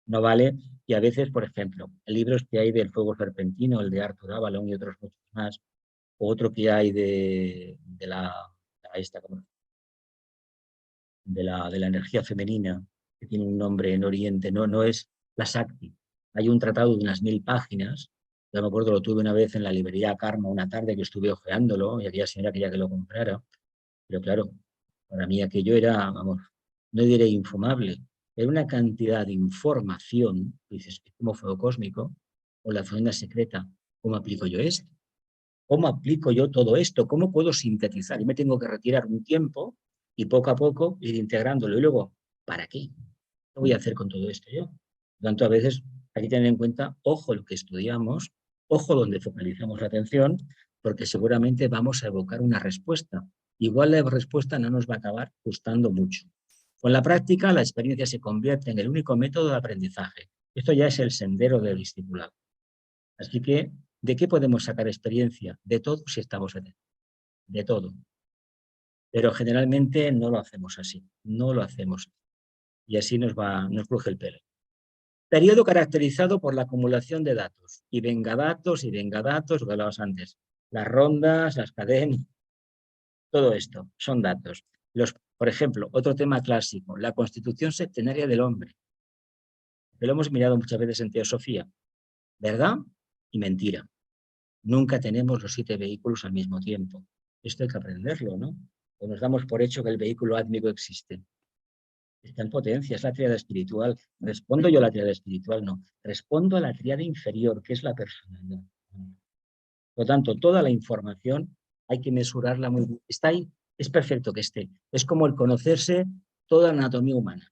No vale, y a veces, por ejemplo, libros que hay del fuego serpentino, el de Arthur Avalon y otros muchos más, o otro que hay de la energía femenina, que tiene un nombre en Oriente, no es la Sakti. Hay un tratado de unas 1000 páginas, yo me acuerdo, lo tuve una vez en la librería Karma una tarde que estuve hojeándolo y aquella señora quería que lo comprara, pero claro, para mí aquello era, vamos, no diré infumable, era una cantidad de información, dices, como fuego cósmico, o la zona secreta, ¿cómo aplico yo esto? ¿Cómo aplico yo todo esto? ¿Cómo puedo sintetizar? Yo me tengo que retirar un tiempo y poco a poco ir integrándolo. Y luego, ¿para qué? ¿Qué voy a hacer con todo esto yo? Por lo tanto, a veces hay que tener en cuenta, ojo lo que estudiamos, ojo donde focalizamos la atención, porque seguramente vamos a evocar una respuesta. Igual la respuesta no nos va a acabar gustando mucho. Con la práctica, la experiencia se convierte en el único método de aprendizaje. Esto ya es el sendero del discipulado. Así que, ¿de qué podemos sacar experiencia? De todo si estamos atentos. De todo. Pero generalmente no lo hacemos así. No lo hacemos. Y así nos cruje el pelo. Periodo caracterizado por la acumulación de datos. Y venga datos, lo que hablabas antes. Las rondas, las cadenas, todo esto son datos. Por ejemplo, otro tema clásico, la constitución septenaria del hombre. Que lo hemos mirado muchas veces en teosofía. ¿Verdad? Y mentira. Nunca tenemos los 7 vehículos al mismo tiempo. Esto hay que aprenderlo, ¿no? O nos damos por hecho que el vehículo átmico existe. Está en potencia, es la tríada espiritual. ¿Respondo yo a la tríada espiritual? No. Respondo a la tríada inferior, que es la personalidad. Por lo tanto, toda la información hay que mesurarla muy bien. Está ahí, es perfecto que esté. Es como el conocerse toda la anatomía humana.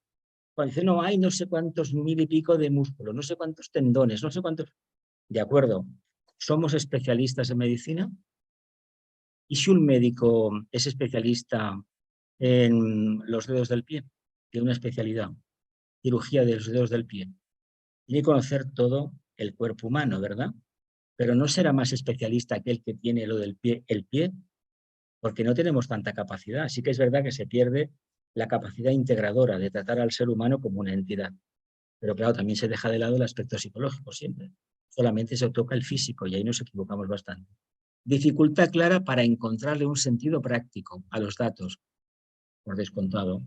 Cuando dice, no, hay no sé cuántos 1000 y pico de músculos, no sé cuántos tendones, no sé cuántos... De acuerdo, ¿somos especialistas en medicina? ¿Y si un médico es especialista en los dedos del pie? Tiene una especialidad, cirugía de los dedos del pie. Tiene que conocer todo el cuerpo humano, ¿verdad? Pero no será más especialista aquel que tiene lo del pie, el pie, porque no tenemos tanta capacidad. Sí que es verdad que se pierde la capacidad integradora de tratar al ser humano como una entidad. Pero claro, también se deja de lado el aspecto psicológico siempre. Solamente se toca el físico y ahí nos equivocamos bastante. Dificultad clara para encontrarle un sentido práctico a los datos, por descontado.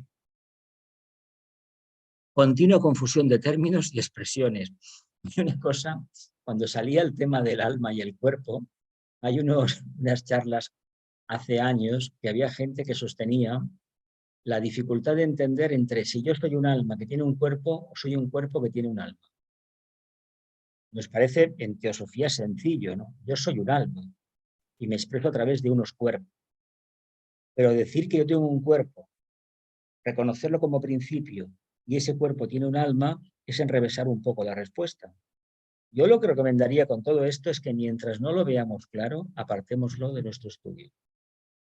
Continua confusión de términos y expresiones. Y una cosa, cuando salía el tema del alma y el cuerpo, hay unas charlas hace años que había gente que sostenía la dificultad de entender entre si yo soy un alma que tiene un cuerpo o soy un cuerpo que tiene un alma. Nos parece en teosofía sencillo, ¿no? Yo soy un alma. y me expreso a través de unos cuerpos. Pero decir que yo tengo un cuerpo, reconocerlo como principio y ese cuerpo tiene un alma, es enrevesar un poco la respuesta. Yo lo que recomendaría con todo esto es que mientras no lo veamos claro, apartémoslo de nuestro estudio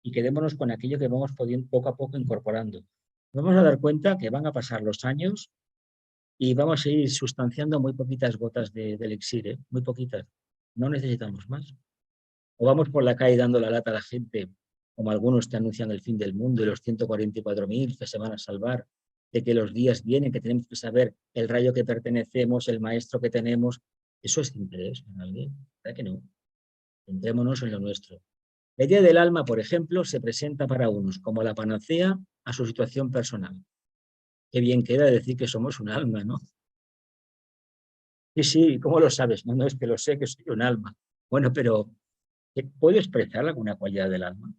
y quedémonos con aquello que vamos poco a poco incorporando. Nos vamos a dar cuenta que van a pasar los años y vamos a ir sustanciando muy poquitas gotas de elixir, ¿eh? Muy poquitas. No necesitamos más. O vamos por la calle dando la lata a la gente, como algunos te anuncian el fin del mundo y los 144.000 que se van a salvar, de que los días vienen, que tenemos que saber el rayo que pertenecemos, el maestro que tenemos. ¿Eso es interés en alguien? ¿Verdad que no? Centrémonos en lo nuestro. La idea del alma, por ejemplo, se presenta para unos como la panacea a su situación personal. Qué bien queda decir que somos un alma, ¿no? Sí, sí, ¿cómo lo sabes? No, no, es que lo sé, que soy un alma. Bueno, pero ¿puedo expresar alguna cualidad del alma?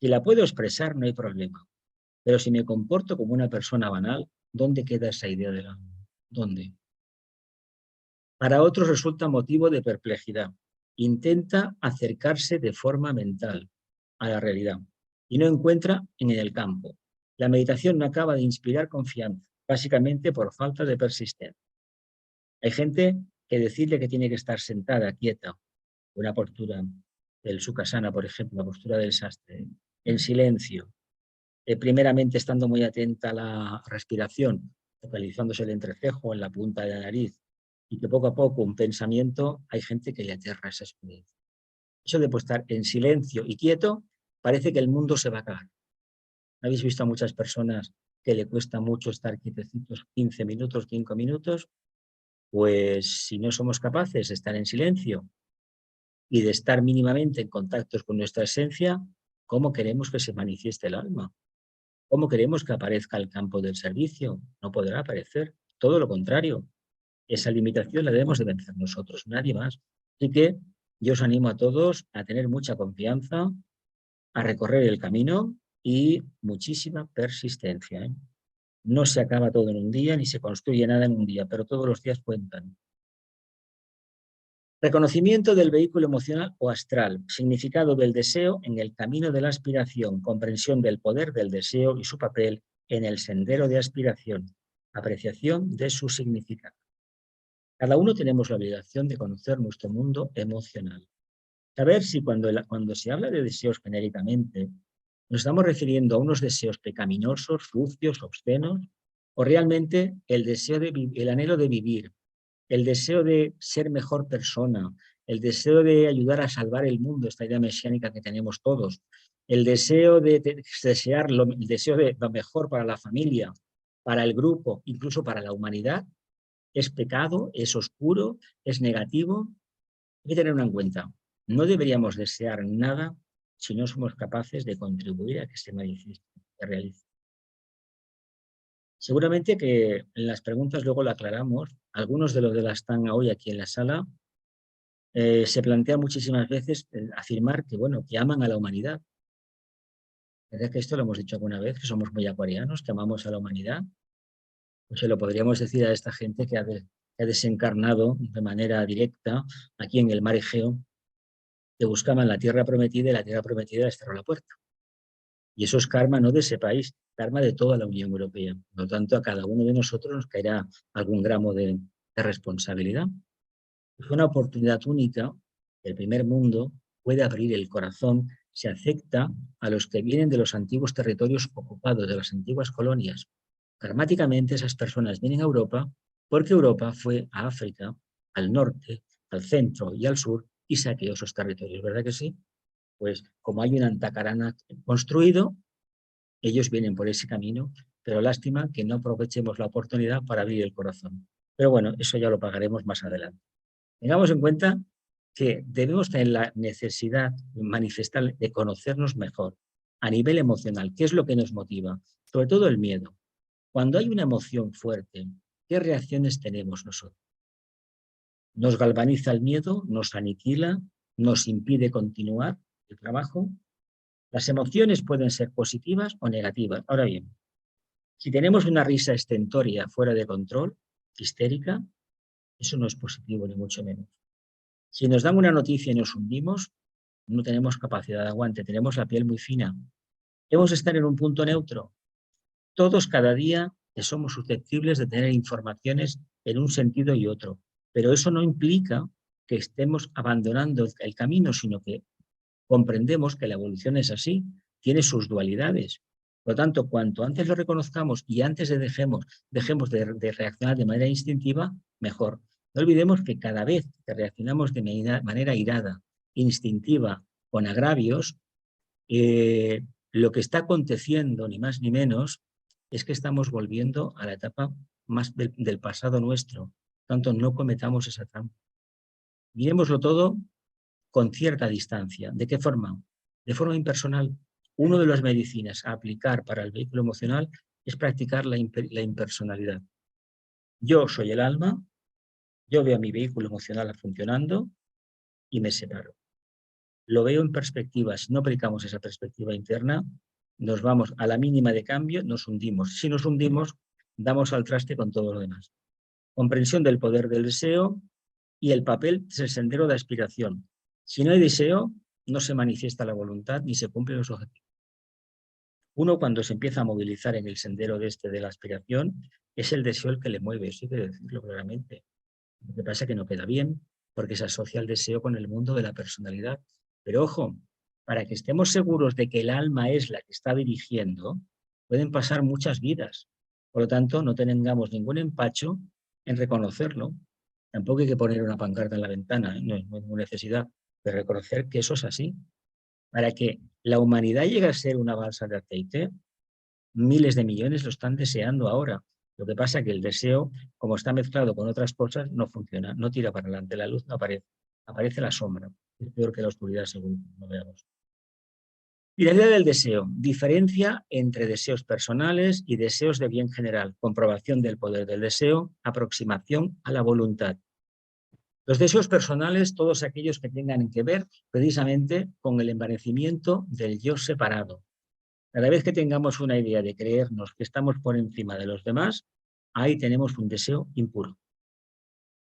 Si la puedo expresar, no hay problema. Pero si me comporto como una persona banal, ¿dónde queda esa idea del alma? ¿Dónde? Para otros resulta motivo de perplejidad. Intenta acercarse de forma mental a la realidad y no encuentra en el campo. La meditación no acaba de inspirar confianza, básicamente por falta de persistencia. Hay gente que decirle que tiene que estar sentada, quieta, una postura del Sukhasana, por ejemplo, la postura del sastre, en silencio, primeramente estando muy atenta a la respiración, focalizándose el entrecejo en la punta de la nariz, y que poco a poco un pensamiento, hay gente que le aterra esa experiencia. Eso de estar en silencio y quieto, parece que el mundo se va a acabar. ¿Habéis visto a muchas personas que le cuesta mucho estar quietecitos 15 minutos, 5 minutos? Pues si no somos capaces de estar en silencio y de estar mínimamente en contacto con nuestra esencia, ¿cómo queremos que se manifieste el alma? ¿Cómo queremos que aparezca el campo del servicio? No podrá aparecer. Todo lo contrario. Esa limitación la debemos de vencer nosotros, nadie más. Así que yo os animo a todos a tener mucha confianza, a recorrer el camino y muchísima persistencia, ¿eh? No se acaba todo en un día, ni se construye nada en un día, pero todos los días cuentan. Reconocimiento del vehículo emocional o astral, significado del deseo en el camino de la aspiración, comprensión del poder del deseo y su papel en el sendero de aspiración, apreciación de su significado. Cada uno tenemos la obligación de conocer nuestro mundo emocional. Saber si cuando se habla de deseos genéricamente, nos estamos refiriendo a unos deseos pecaminosos, sucios, obscenos, o realmente el anhelo de vivir, el deseo de ser mejor persona, el deseo de ayudar a salvar el mundo, esta idea mesiánica que tenemos todos, el deseo de desear el deseo de lo mejor para la familia, para el grupo, incluso para la humanidad, es pecado, es oscuro, es negativo. Hay que tenerlo en cuenta. No deberíamos desear nada si no somos capaces de contribuir a que se manifieste, se realice. Seguramente que en las preguntas luego lo aclaramos. Algunos de los que están hoy aquí en la sala se plantea muchísimas veces afirmar que, bueno, que aman a la humanidad. ¿Verdad que esto lo hemos dicho alguna vez, que somos muy acuarianos, que amamos a la humanidad? Pues se lo podríamos decir a esta gente que ha desencarnado de manera directa aquí en el mar Egeo, que buscaban la tierra prometida y la tierra prometida les cerró la puerta. Y eso es karma no de ese país, karma de toda la Unión Europea. Por lo tanto, a cada uno de nosotros nos caerá algún gramo de responsabilidad. Es una oportunidad única. El primer mundo puede abrir el corazón, se acepta a los que vienen de los antiguos territorios ocupados, de las antiguas colonias. Karmáticamente esas personas vienen a Europa porque Europa fue a África, al norte, al centro y al sur y saqueó esos territorios, ¿verdad que sí? Pues como hay un Antacarana construido, ellos vienen por ese camino, pero lástima que no aprovechemos la oportunidad para abrir el corazón. Pero bueno, eso ya lo pagaremos más adelante. Tengamos en cuenta que debemos tener la necesidad manifestar de conocernos mejor a nivel emocional. ¿Qué es lo que nos motiva? Sobre todo el miedo. Cuando hay una emoción fuerte, ¿qué reacciones tenemos nosotros? Nos galvaniza el miedo, nos aniquila, nos impide continuar el trabajo. Las emociones pueden ser positivas o negativas. Ahora bien, si tenemos una risa estentórea fuera de control, histérica, eso no es positivo ni mucho menos. Si nos dan una noticia y nos hundimos, no tenemos capacidad de aguante, tenemos la piel muy fina. Debemos estar en un punto neutro. Todos cada día somos susceptibles de tener informaciones en un sentido y otro, pero eso no implica que estemos abandonando el camino, sino que comprendemos que la evolución es así, tiene sus dualidades. Por lo tanto, cuanto antes lo reconozcamos y antes dejemos de reaccionar de manera instintiva, mejor. No olvidemos que cada vez que reaccionamos de manera irada, instintiva, con agravios, lo que está aconteciendo, ni más ni menos, es que estamos volviendo a la etapa más del pasado nuestro. Por tanto, no cometamos esa trampa. Miremoslo todo con cierta distancia. ¿De qué forma? De forma impersonal. Una de las medicinas a aplicar para el vehículo emocional es practicar la impersonalidad. Yo soy el alma, yo veo a mi vehículo emocional funcionando y me separo. Lo veo en perspectiva. Si no aplicamos esa perspectiva interna, nos vamos a la mínima de cambio, nos hundimos. Si nos hundimos, damos al traste con todo lo demás. Comprensión del poder del deseo y el papel es el sendero de aspiración. Si no hay deseo, no se manifiesta la voluntad ni se cumplen los objetivos. Uno, cuando se empieza a movilizar en el sendero de la aspiración, es el deseo el que le mueve, eso hay que decirlo claramente. Lo que pasa es que no queda bien, porque se asocia el deseo con el mundo de la personalidad. Pero ojo, para que estemos seguros de que el alma es la que está dirigiendo, pueden pasar muchas vidas. Por lo tanto, no tengamos ningún empacho en reconocerlo. Tampoco hay que poner una pancarta en la ventana, ¿eh? No hay ninguna necesidad de reconocer que eso es así. Para que la humanidad llegue a ser una balsa de aceite, miles de millones lo están deseando ahora. Lo que pasa es que el deseo, como está mezclado con otras cosas, no funciona, no tira para adelante, la luz no aparece, aparece la sombra. Es peor que la oscuridad, según lo veamos. Finalidad del deseo. Diferencia entre deseos personales y deseos de bien general. Comprobación del poder del deseo. Aproximación a la voluntad. Los deseos personales, todos aquellos que tengan que ver precisamente con el envanecimiento del yo separado. Cada vez que tengamos una idea de creernos que estamos por encima de los demás, ahí tenemos un deseo impuro.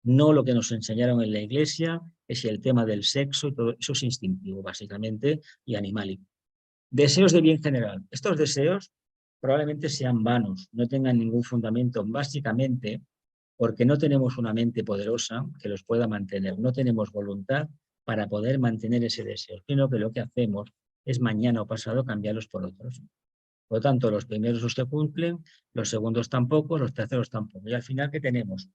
No lo que nos enseñaron en la iglesia, que si el tema del sexo y todo eso es instintivo, básicamente, y animálico. Deseos de bien general. Estos deseos probablemente sean vanos, no tengan ningún fundamento, básicamente porque no tenemos una mente poderosa que los pueda mantener, no tenemos voluntad para poder mantener ese deseo, sino que lo que hacemos es mañana o pasado cambiarlos por otros. Por lo tanto, los primeros los se cumplen, los segundos tampoco, los terceros tampoco. Y al final, ¿qué tenemos?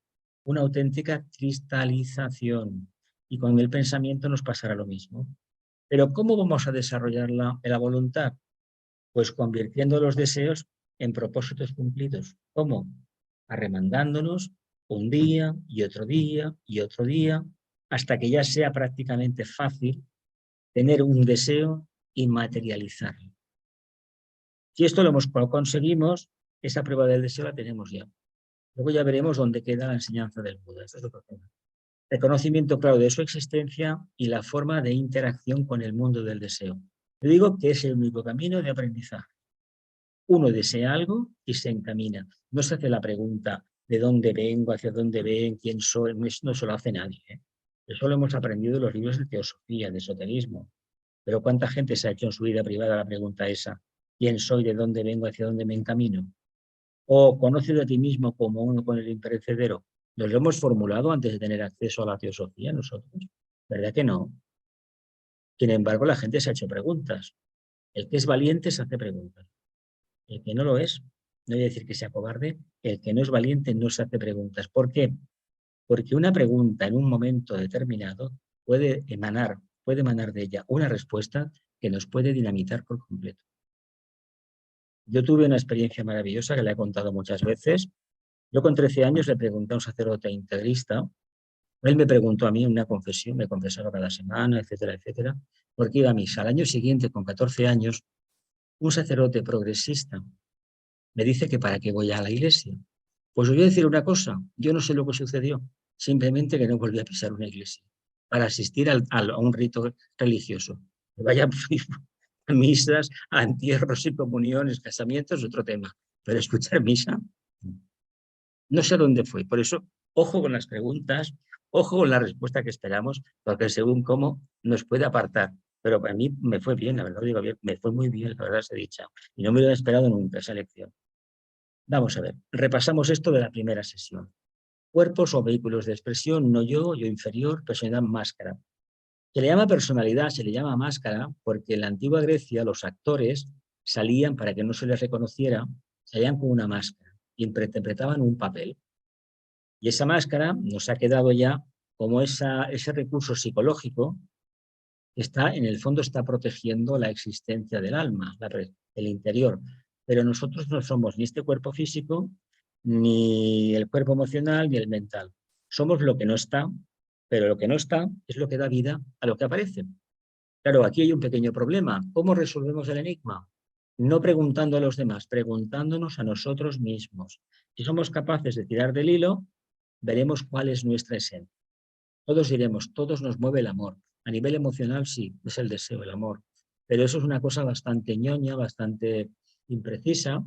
Una auténtica cristalización. Y con el pensamiento nos pasará lo mismo. Pero ¿cómo vamos a desarrollar la voluntad? Pues convirtiendo los deseos en propósitos cumplidos. ¿Cómo? Arremangándonos un día y otro día y otro día, hasta que ya sea prácticamente fácil tener un deseo y materializarlo. Si esto lo conseguimos, esa prueba del deseo la tenemos ya. Luego ya veremos dónde queda la enseñanza del Buda. Esto es otro tema. El conocimiento claro de su existencia y la forma de interacción con el mundo del deseo. Yo digo que es el único camino de aprendizaje. Uno desea algo y se encamina. No se hace la pregunta de dónde vengo, hacia dónde ven, quién soy. No se lo hace nadie, ¿eh? Eso lo hemos aprendido en los libros de teosofía, de esoterismo. Pero ¿cuánta gente se ha hecho en su vida privada la pregunta esa? ¿Quién soy, de dónde vengo, hacia dónde me encamino? ¿O conoces a ti mismo como uno con el imperecedero? ¿Nos lo hemos formulado antes de tener acceso a la teosofía nosotros? ¿Verdad que no? Sin embargo, la gente se ha hecho preguntas. El que es valiente se hace preguntas. El que no lo es, no voy a decir que sea cobarde, el que no es valiente no se hace preguntas. ¿Por qué? Porque una pregunta en un momento determinado puede emanar de ella una respuesta que nos puede dinamitar por completo. Yo tuve una experiencia maravillosa que la he contado muchas veces. Yo con 13 años le pregunté a un sacerdote integrista, él me preguntó a mí en una confesión, me confesaba cada semana, etcétera, etcétera, porque iba a misa. Al año siguiente, con 14 años, un sacerdote progresista me dice que para qué voy a la iglesia. Pues os voy a decir una cosa, yo no sé lo que sucedió, simplemente que no volví a pisar una iglesia para asistir a un rito religioso. Vaya a misas, a entierros y comuniones, casamientos, otro tema, pero escuchar misa, no sé dónde fue. Por eso, ojo con las preguntas, ojo con la respuesta que esperamos, porque según cómo nos puede apartar. pero para mí me fue bien, la verdad digo bien, me fue muy bien, la verdad se dicha. Y no me lo he esperado nunca esa lección. Vamos a ver, repasamos esto de la primera sesión. Cuerpos o vehículos de expresión, no yo, yo inferior, personalidad, máscara. Se le llama personalidad, se le llama máscara, porque en la antigua Grecia los actores salían, para que no se les reconociera, salían con una máscara y interpretaban un papel. Y esa máscara nos ha quedado ya como ese recurso psicológico que está, en el fondo, está protegiendo la existencia del alma, el interior. Pero nosotros no somos ni este cuerpo físico, ni el cuerpo emocional, ni el mental. Somos lo que no está, pero lo que no está es lo que da vida a lo que aparece. Claro, aquí hay un pequeño problema. ¿Cómo resolvemos el enigma? No preguntando a los demás, preguntándonos a nosotros mismos. Si somos capaces de tirar del hilo, veremos cuál es nuestra esencia. Todos diremos, todos nos mueve el amor. A nivel emocional sí, es el deseo, el amor. Pero eso es una cosa bastante ñoña, bastante imprecisa,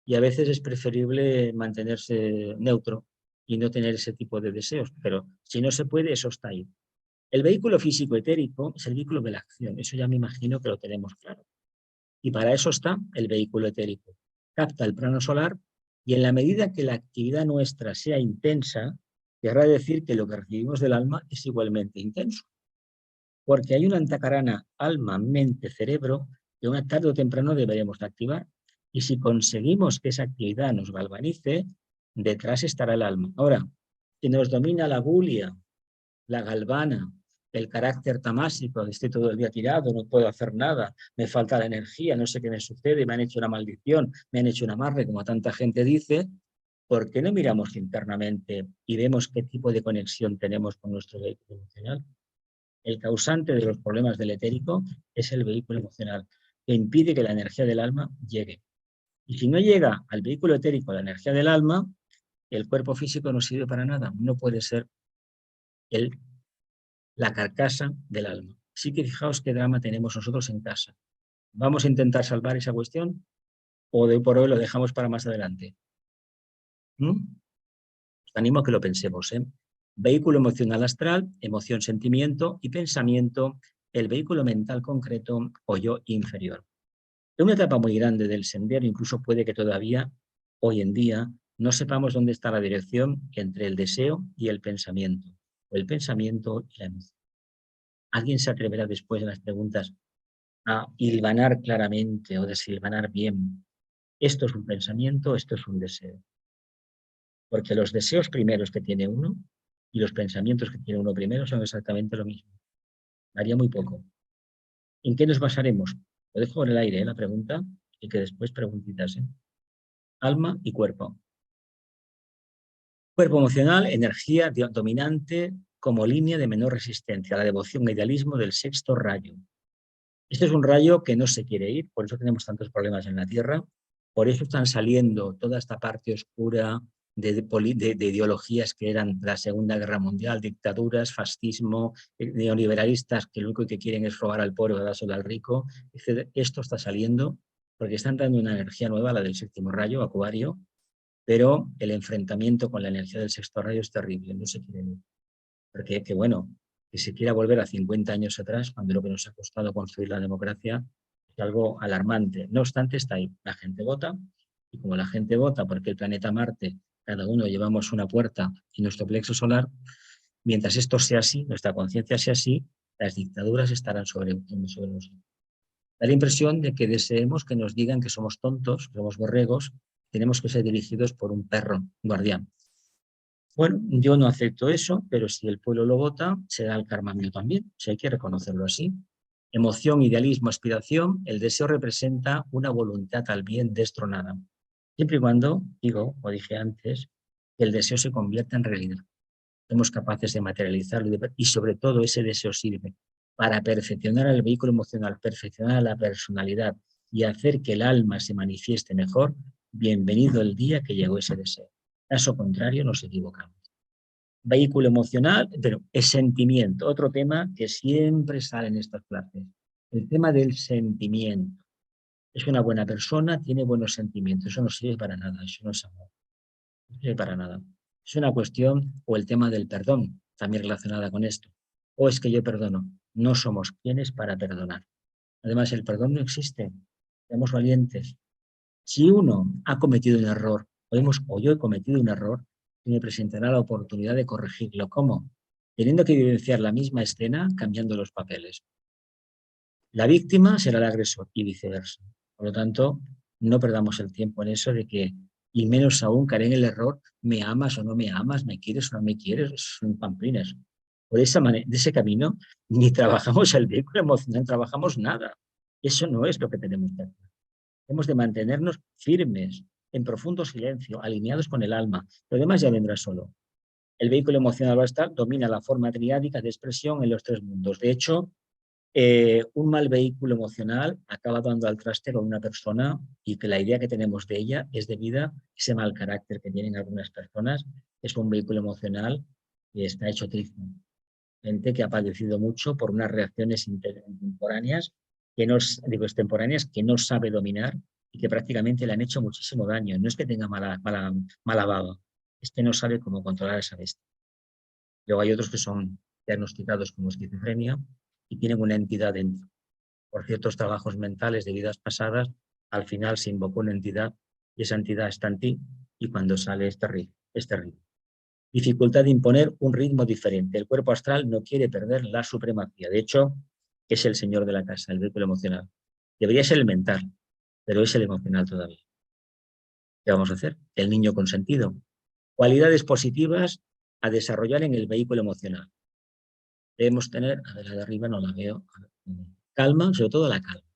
y a veces es preferible mantenerse neutro y no tener ese tipo de deseos. Pero si no se puede, eso está ahí. El vehículo físico etérico es el vehículo de la acción. Eso ya me imagino que lo tenemos claro. Y para eso está el vehículo etérico. Capta el plano solar y en la medida que la actividad nuestra sea intensa, querrá decir que lo que recibimos del alma es igualmente intenso. Porque hay una antacarana alma, mente, cerebro que una tarde o temprano deberemos de activar. Y si conseguimos que esa actividad nos galvanice, detrás estará el alma. Ahora, si nos domina la bulia, la galvana, el carácter tamásico, estoy todo el día tirado, no puedo hacer nada, me falta la energía, no sé qué me sucede, me han hecho una maldición, me han hecho un amarre, como tanta gente dice. ¿Por qué no miramos internamente y vemos qué tipo de conexión tenemos con nuestro vehículo emocional? El causante de los problemas del etérico es el vehículo emocional, que impide que la energía del alma llegue. Y si no llega al vehículo etérico la energía del alma, el cuerpo físico no sirve para nada, no puede ser el la carcasa del alma. Sí que fijaos qué drama tenemos nosotros en casa. ¿Vamos a intentar salvar esa cuestión o de por hoy lo dejamos para más adelante? ¿Mm? Os animo a que lo pensemos. Vehículo emocional astral, emoción, sentimiento y pensamiento, el vehículo mental concreto o yo inferior. En una etapa muy grande del sendero, incluso puede que todavía, hoy en día, no sepamos dónde está la dirección entre el deseo y el pensamiento, o el pensamiento y la emoción. ¿Alguien se atreverá después de las preguntas a hilvanar claramente o desilvanar bien? Esto es un pensamiento, esto es un deseo. Porque los deseos primeros que tiene uno y los pensamientos que tiene uno primero son exactamente lo mismo. Varía muy poco. ¿En qué nos basaremos? Lo dejo en el aire, la pregunta, y que después preguntitas. Alma y cuerpo. Cuerpo emocional, energía dominante como línea de menor resistencia, la devoción e idealismo del sexto rayo. Este es un rayo que no se quiere ir, por eso tenemos tantos problemas en la Tierra, por eso están saliendo toda esta parte oscura de ideologías que eran la Segunda Guerra Mundial, dictaduras, fascismo, neoliberalistas que lo único que quieren es robar al pobre y dárselo al rico. Esto está saliendo porque están dando una energía nueva, la del séptimo rayo, Acuario, pero el enfrentamiento con la energía del sexto rayo es terrible, no se quieren ir. Porque que bueno, que se quiera volver a 50 años atrás, cuando lo que nos ha costado construir la democracia es algo alarmante. No obstante, está ahí. La gente vota, y como la gente vota porque el planeta Marte, cada uno llevamos una puerta y nuestro plexo solar, mientras esto sea así, nuestra conciencia sea así, las dictaduras estarán sobre nosotros. Da la impresión de que deseemos que nos digan que somos tontos, que somos borregos, tenemos que ser dirigidos por un perro guardián. Bueno, yo no acepto eso, pero si el pueblo lo vota, será el karma mío también, si hay que reconocerlo así. Emoción, idealismo, aspiración, el deseo representa una voluntad al bien destronada. Siempre y cuando, digo, como dije antes, que el deseo se convierta en realidad. Somos capaces de materializarlo y sobre todo ese deseo sirve para perfeccionar el vehículo emocional, perfeccionar la personalidad y hacer que el alma se manifieste mejor. Bienvenido el día que llegó ese deseo. Caso contrario, nos equivocamos. Vehículo emocional, pero es sentimiento. Otro tema que siempre sale en estas clases. El tema del sentimiento. Es una buena persona, tiene buenos sentimientos. Eso no sirve para nada, eso no es amor. No sirve para nada. Es una cuestión, o el tema del perdón, también relacionada con esto. o es que yo perdono. No somos quienes para perdonar. Además, el perdón no existe. Seamos valientes. Si uno ha cometido un error, o yo he cometido un error, se me presentará la oportunidad de corregirlo. ¿Cómo? Teniendo que vivenciar la misma escena, cambiando los papeles. La víctima será el agresor y viceversa. Por lo tanto, no perdamos el tiempo en eso de que, y menos aún caer en el error, me amas o no me amas, me quieres o no me quieres, son pamplinas. Por esa manera, de ese camino, ni trabajamos el vehículo emocional, trabajamos nada. Eso no es lo que tenemos que hacer. Hemos de mantenernos firmes, en profundo silencio, alineados con el alma. Lo demás ya vendrá solo. El vehículo emocional va a estar, domina la forma triádica de expresión en los tres mundos. De hecho, un mal vehículo emocional acaba dando al traste con una persona y que la idea que tenemos de ella es debida a ese mal carácter que tienen algunas personas. Es un vehículo emocional que está hecho triste. Gente que ha padecido mucho por unas reacciones contemporáneas extemporáneas que no sabe dominar y que prácticamente le han hecho muchísimo daño. No es que tenga mala baba, es que no sabe cómo controlar esa bestia. Luego hay otros que son diagnosticados como esquizofrenia y tienen una entidad dentro. Por ciertos trabajos mentales de vidas pasadas, al final se invocó una entidad y esa entidad está en ti y cuando sale es terrible. Es terrible. Dificultad de imponer un ritmo diferente. El cuerpo astral no quiere perder la supremacía. De hecho, es el señor de la casa, el vehículo emocional. Debería ser el mental, pero es el emocional todavía. ¿Qué vamos a hacer? El niño consentido. Cualidades positivas a desarrollar en el vehículo emocional. Debemos tener, a ver, la de arriba no la veo, calma, sobre todo la calma.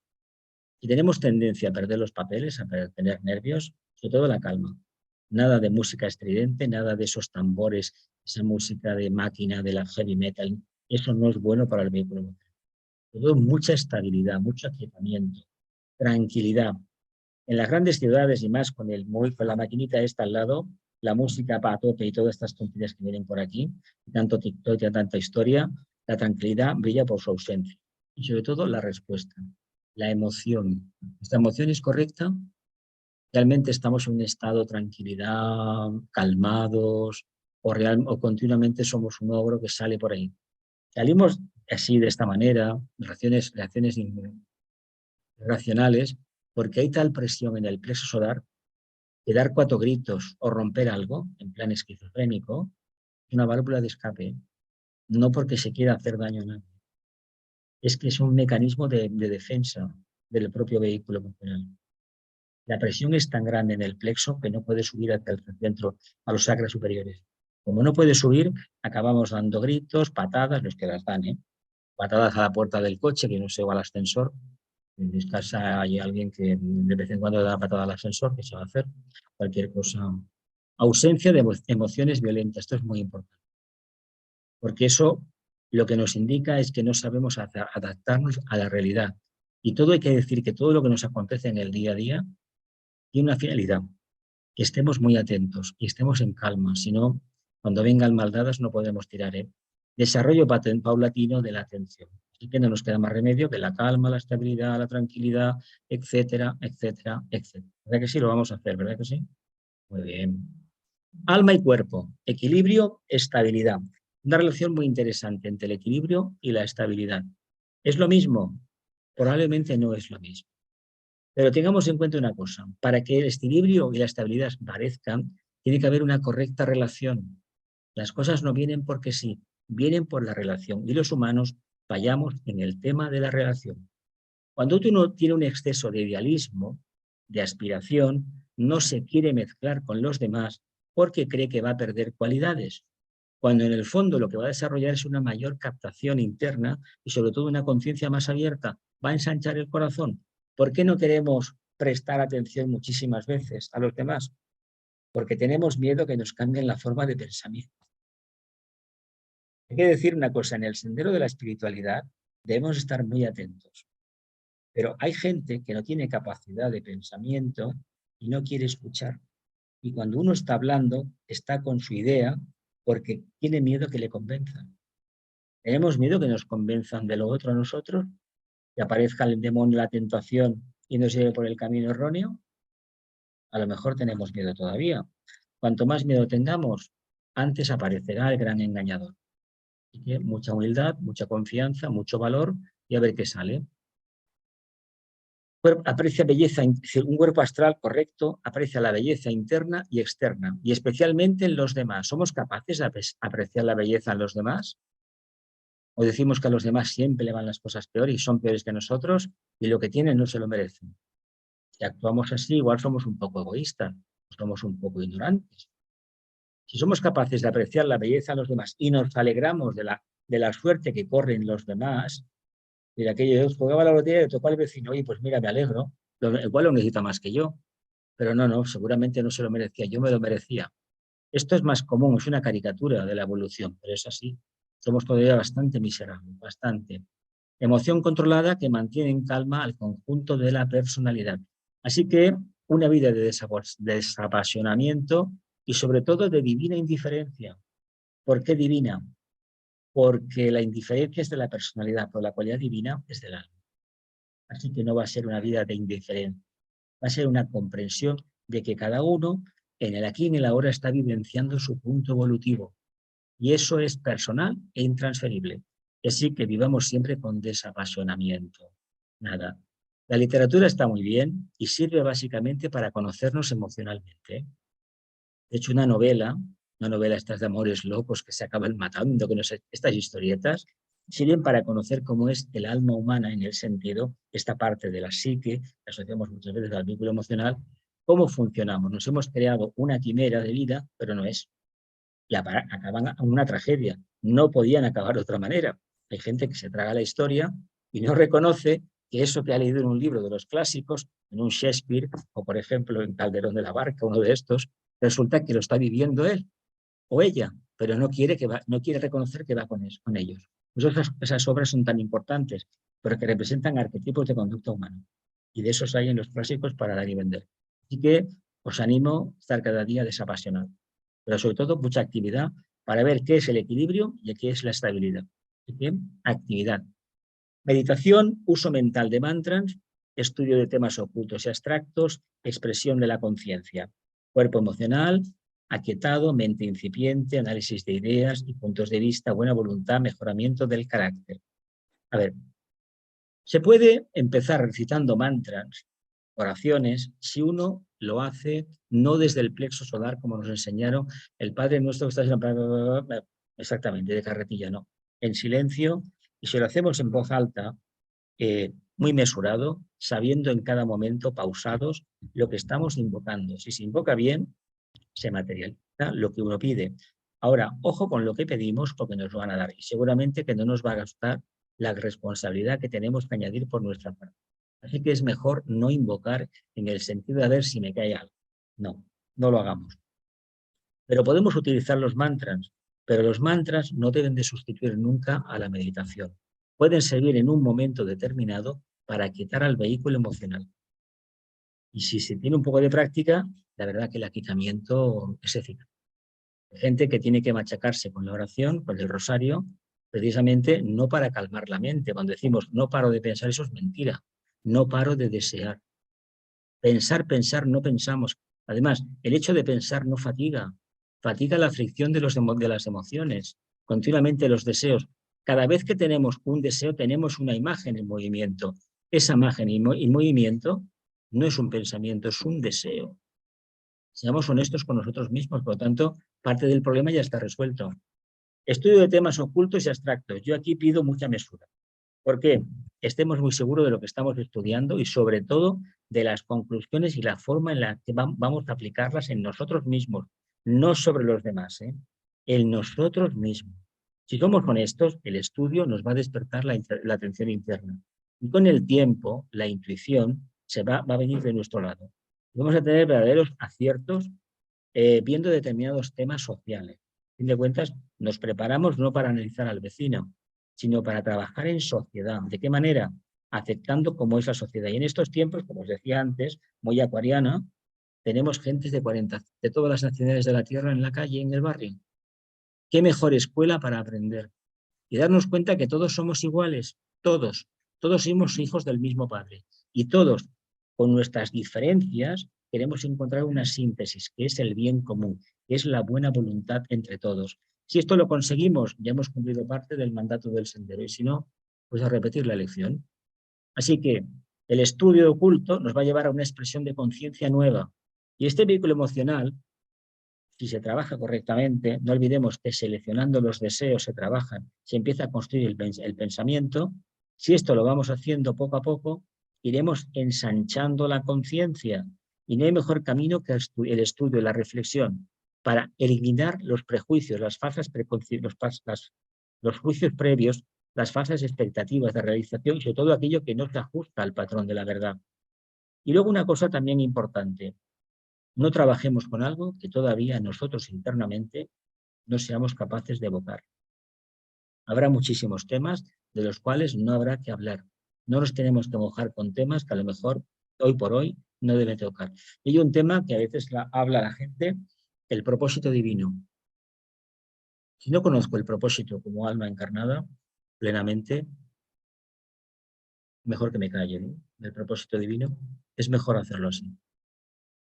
Si tenemos tendencia a perder los papeles, a tener nervios, sobre todo la calma. Nada de música estridente, nada de esos tambores, esa música de máquina, de la heavy metal. Eso no es bueno para el vehículo emocional. Todo mucha estabilidad, mucho aquietamiento, tranquilidad. En las grandes ciudades y más con con la maquinita esta al lado, la música para tope y todas estas tonterías que vienen por aquí, tanto TikTok y tanta historia, la tranquilidad brilla por su ausencia. Y sobre todo la respuesta, la emoción. ¿Esta emoción es correcta? ¿Realmente estamos en un estado de tranquilidad, calmados, o continuamente somos un ogro que sale por ahí? Salimos así, de esta manera, reacciones irracionales, porque hay tal presión en el plexo solar que dar 4 gritos o romper algo, en plan esquizofrénico, es una válvula de escape, no porque se quiera hacer daño a nadie. Es que es un mecanismo de defensa del propio vehículo emocional. La presión es tan grande en el plexo que no puede subir hacia el centro, a los chakras superiores. Como no puede subir, acabamos dando gritos, patadas, los que las dan, ¿eh? Patadas a la puerta del coche, que no se va al ascensor. En mi casa hay alguien que de vez en cuando da patada al ascensor, que se va a hacer cualquier cosa. Ausencia de emociones violentas, esto es muy importante, porque eso lo que nos indica es que no sabemos adaptarnos a la realidad. Y todo hay que decir que todo lo que nos acontece en el día a día tiene una finalidad, que estemos muy atentos y estemos en calma, si no, cuando vengan maldadas no podemos tirar. Desarrollo paulatino de la atención. Así que no nos queda más remedio que la calma, la estabilidad, la tranquilidad, etcétera, etcétera, etcétera. ¿Verdad que sí? Lo vamos a hacer, ¿verdad que sí? Muy bien. Alma y cuerpo, equilibrio, estabilidad. Una relación muy interesante entre el equilibrio y la estabilidad. ¿Es lo mismo? Probablemente no es lo mismo. Pero tengamos en cuenta una cosa, para que el equilibrio y la estabilidad parezcan, tiene que haber una correcta relación. Las cosas no vienen porque sí, vienen por la relación. Y los humanos fallamos en el tema de la relación. Cuando uno tiene un exceso de idealismo, de aspiración, no se quiere mezclar con los demás porque cree que va a perder cualidades. Cuando en el fondo lo que va a desarrollar es una mayor captación interna y sobre todo una conciencia más abierta, va a ensanchar el corazón. ¿Por qué no queremos prestar atención muchísimas veces a los demás? Porque tenemos miedo que nos cambien la forma de pensamiento. Hay que decir una cosa, en el sendero de la espiritualidad debemos estar muy atentos. Pero hay gente que no tiene capacidad de pensamiento y no quiere escuchar. Y cuando uno está hablando, está con su idea porque tiene miedo que le convenzan. Tenemos miedo que nos convenzan de lo otro a nosotros, que aparezca el demonio, la tentación y nos lleve por el camino erróneo. A lo mejor tenemos miedo todavía. Cuanto más miedo tengamos, antes aparecerá el gran engañador. Así que mucha humildad, mucha confianza, mucho valor y a ver qué sale. Aprecia belleza, un cuerpo astral correcto, aprecia la belleza interna y externa, y especialmente en los demás. ¿Somos capaces de apreciar la belleza en los demás? ¿O decimos que a los demás siempre le van las cosas peores y son peores que nosotros y lo que tienen no se lo merecen? Si actuamos así, igual somos un poco egoístas, somos un poco ignorantes. Si somos capaces de apreciar la belleza en los demás y nos alegramos de la suerte que corren los demás, mira, aquello de jugaba la lotería y le tocó al vecino, oye, pues mira, me alegro, igual lo necesita más que yo, pero no, seguramente no se lo merecía, yo me lo merecía. Esto es más común, es una caricatura de la evolución, pero es así. Somos todavía bastante miserables, bastante. Emoción controlada que mantiene en calma al conjunto de la personalidad. Así que una vida de desapasionamiento y sobre todo de divina indiferencia. ¿Por qué divina? Porque la indiferencia es de la personalidad, pero la cualidad divina es del alma. Así que no va a ser una vida de indiferencia, va a ser una comprensión de que cada uno en el aquí y en el ahora está vivenciando su punto evolutivo. Y eso es personal e intransferible. Así que vivamos siempre con desapasionamiento. Nada. La literatura está muy bien y sirve básicamente para conocernos emocionalmente. De hecho, una novela estas de amores locos que se acaban matando, que no sé, estas historietas, sirven para conocer cómo es el alma humana en el sentido, esta parte de la psique, que asociamos muchas veces al vínculo emocional, cómo funcionamos. Nos hemos creado una quimera de vida, pero no es. Y acaban en una tragedia. No podían acabar de otra manera. Hay gente que se traga la historia y no reconoce que eso que ha leído en un libro de los clásicos, en un Shakespeare, o por ejemplo en Calderón de la Barca, uno de estos, resulta que lo está viviendo él o ella, pero no quiere reconocer que va con ellos. Pues esas obras son tan importantes, porque representan arquetipos de conducta humana. Y de esos hay en los clásicos para dar y vender. Así que os animo a estar cada día desapasionado, pero sobre todo mucha actividad para ver qué es el equilibrio y qué es la estabilidad. Así que actividad. Meditación, uso mental de mantras, estudio de temas ocultos y abstractos, expresión de la conciencia. Cuerpo emocional, aquietado, mente incipiente, análisis de ideas y puntos de vista, buena voluntad, mejoramiento del carácter. A ver, se puede empezar recitando mantras, oraciones, si uno lo hace no desde el plexo solar, como nos enseñaron el Padre Nuestro que está exactamente, de carretilla, no. En silencio, y si lo hacemos en voz alta, muy mesurado, sabiendo en cada momento, pausados, lo que estamos invocando. Si se invoca bien, se materializa lo que uno pide. Ahora, ojo con lo que pedimos porque nos lo van a dar y seguramente que no nos va a gastar la responsabilidad que tenemos que añadir por nuestra parte. Así que es mejor no invocar en el sentido de a ver si me cae algo. No, no lo hagamos. Pero podemos utilizar los mantras, pero los mantras no deben de sustituir nunca a la meditación. Pueden servir en un momento determinado para quitar al vehículo emocional. Y si se tiene un poco de práctica, la verdad que el aquitamiento es eficaz. Gente que tiene que machacarse con la oración, con el rosario, precisamente no para calmar la mente. Cuando decimos no paro de pensar, eso es mentira. No paro de desear. Pensar, no pensamos. Además, el hecho de pensar no fatiga. Fatiga la fricción de las emociones. Continuamente los deseos. Cada vez que tenemos un deseo, tenemos una imagen en movimiento. Esa imagen en movimiento no es un pensamiento, es un deseo. Seamos honestos con nosotros mismos, por lo tanto, parte del problema ya está resuelto. Estudio de temas ocultos y abstractos. Yo aquí pido mucha mesura. ¿Por qué? Estemos muy seguros de lo que estamos estudiando y sobre todo de las conclusiones y la forma en la que vamos a aplicarlas en nosotros mismos, no sobre los demás, en nosotros mismos. Si somos honestos, el estudio nos va a despertar la atención interna. Y con el tiempo, la intuición va a venir de nuestro lado. Vamos a tener verdaderos aciertos viendo determinados temas sociales. A fin de cuentas, nos preparamos no para analizar al vecino, sino para trabajar en sociedad. ¿De qué manera? Aceptando cómo es la sociedad. Y en estos tiempos, como os decía antes, muy acuariana, tenemos gentes de todas las nacionalidades de la Tierra en la calle, en el barrio. ¿Qué mejor escuela para aprender? Y darnos cuenta que todos somos iguales, todos somos hijos del mismo Padre. Y todos, con nuestras diferencias, queremos encontrar una síntesis, que es el bien común, que es la buena voluntad entre todos. Si esto lo conseguimos, ya hemos cumplido parte del mandato del sendero, y si no, pues a repetir la lección. Así que el estudio oculto nos va a llevar a una expresión de conciencia nueva. Y este vehículo emocional, si se trabaja correctamente, no olvidemos que seleccionando los deseos se trabajan, se empieza a construir el pensamiento. Si esto lo vamos haciendo poco a poco, iremos ensanchando la conciencia. Y no hay mejor camino que el estudio y la reflexión para eliminar los prejuicios, las falsas los juicios previos, las falsas expectativas de realización y sobre todo aquello que no se ajusta al patrón de la verdad. Y luego una cosa también importante, no trabajemos con algo que todavía nosotros internamente no seamos capaces de evocar. Habrá muchísimos temas de los cuales no habrá que hablar. No nos tenemos que mojar con temas que a lo mejor hoy por hoy no deben tocar. Y hay un tema que a veces habla la gente, el propósito divino. Si no conozco el propósito como alma encarnada plenamente, mejor que me calle, ¿no? El propósito divino, es mejor hacerlo así.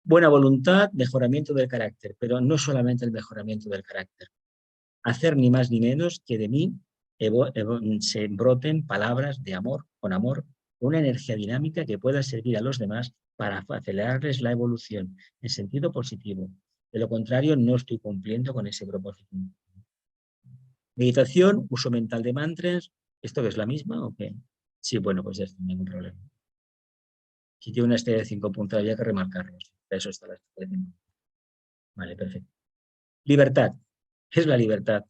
Buena voluntad, mejoramiento del carácter, pero no solamente el mejoramiento del carácter. Hacer ni más ni menos que de mí se broten palabras de amor, con amor, una energía dinámica que pueda servir a los demás para acelerarles la evolución en sentido positivo. De lo contrario, no estoy cumpliendo con ese propósito. Meditación, uso mental de mantras. ¿Esto es la misma o qué? Sí, bueno, pues ya está, ningún problema. Si tiene una estrella de 5 puntos, había que remarcarlo. Eso está la estrella de 5 puntos. Vale, perfecto. Libertad. ¿Qué es la libertad?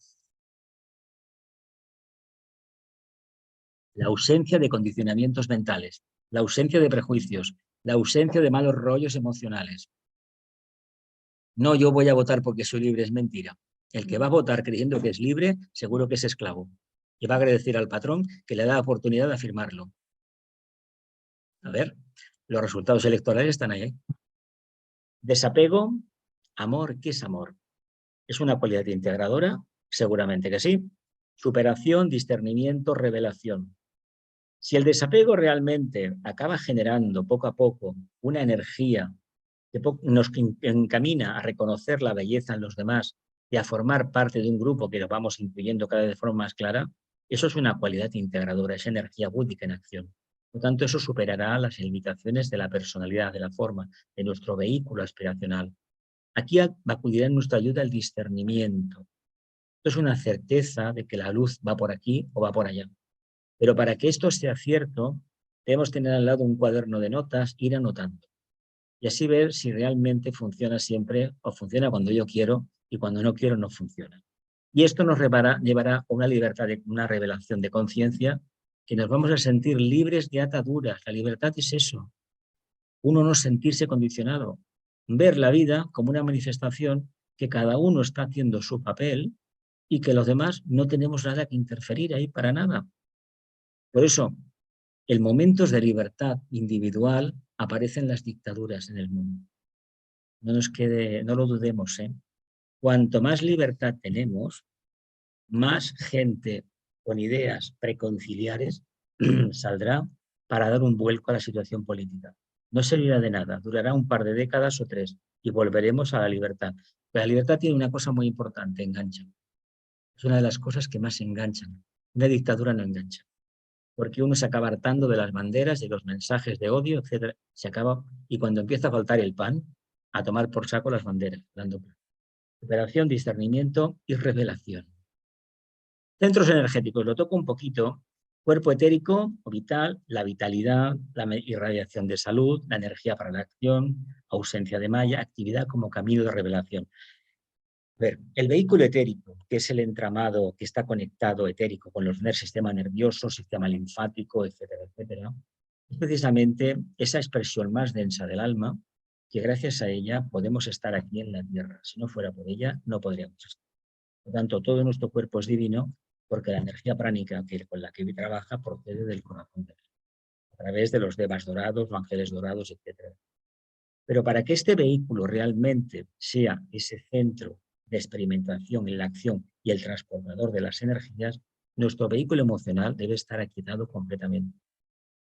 La ausencia de condicionamientos mentales, la ausencia de prejuicios, la ausencia de malos rollos emocionales. No, yo voy a votar porque soy libre, es mentira. El que va a votar creyendo que es libre, seguro que es esclavo. Y va a agradecer al patrón que le da la oportunidad de afirmarlo. A ver, los resultados electorales están ahí. Desapego, amor, ¿qué es amor? ¿Es una cualidad integradora? Seguramente que sí. Superación, discernimiento, revelación. Si el desapego realmente acaba generando poco a poco una energía que nos encamina a reconocer la belleza en los demás y a formar parte de un grupo que lo vamos incluyendo cada vez de forma más clara, eso es una cualidad integradora, es energía búdica en acción. Por lo tanto, eso superará las limitaciones de la personalidad, de la forma, de nuestro vehículo aspiracional. Aquí acudirá en nuestra ayuda el discernimiento. Esto es una certeza de que la luz va por aquí o va por allá. Pero para que esto sea cierto, debemos tener al lado un cuaderno de notas, ir anotando. Y así ver si realmente funciona siempre o funciona cuando yo quiero y cuando no quiero no funciona. Y esto nos llevará a una libertad, una revelación de conciencia que nos vamos a sentir libres de ataduras. La libertad es eso. Uno no sentirse condicionado. Ver la vida como una manifestación que cada uno está haciendo su papel y que los demás no tenemos nada que interferir ahí para nada. Por eso, en momentos de libertad individual aparecen las dictaduras en el mundo. No lo dudemos, ¿eh? Cuanto más libertad tenemos, más gente con ideas preconciliares saldrá para dar un vuelco a la situación política. No servirá de nada, durará un par de décadas o 3 y volveremos a la libertad. Pero la libertad tiene una cosa muy importante, engancha. Es una de las cosas que más enganchan. Una dictadura no engancha, porque uno se acaba hartando de las banderas, de los mensajes de odio, etc. Se acaba, y cuando empieza a faltar el pan, a tomar por saco las banderas, dando superación, discernimiento y revelación. Centros energéticos, lo toco un poquito. Cuerpo etérico o vital, la vitalidad, la irradiación de salud, la energía para la acción, ausencia de malla, actividad como camino de revelación. A ver, el vehículo etérico, que es el entramado que está conectado etérico con el sistema nervioso, sistema linfático, etcétera, etcétera, es precisamente esa expresión más densa del alma que gracias a ella podemos estar aquí en la Tierra. Si no fuera por ella, no podríamos estar. Por lo tanto, todo nuestro cuerpo es divino porque la energía pránica con la que trabaja procede del corazón de Dios, a través de los devas dorados, los ángeles dorados, etc. Pero para que este vehículo realmente sea ese centro de experimentación en la acción y el transportador de las energías, nuestro vehículo emocional debe estar aquietado completamente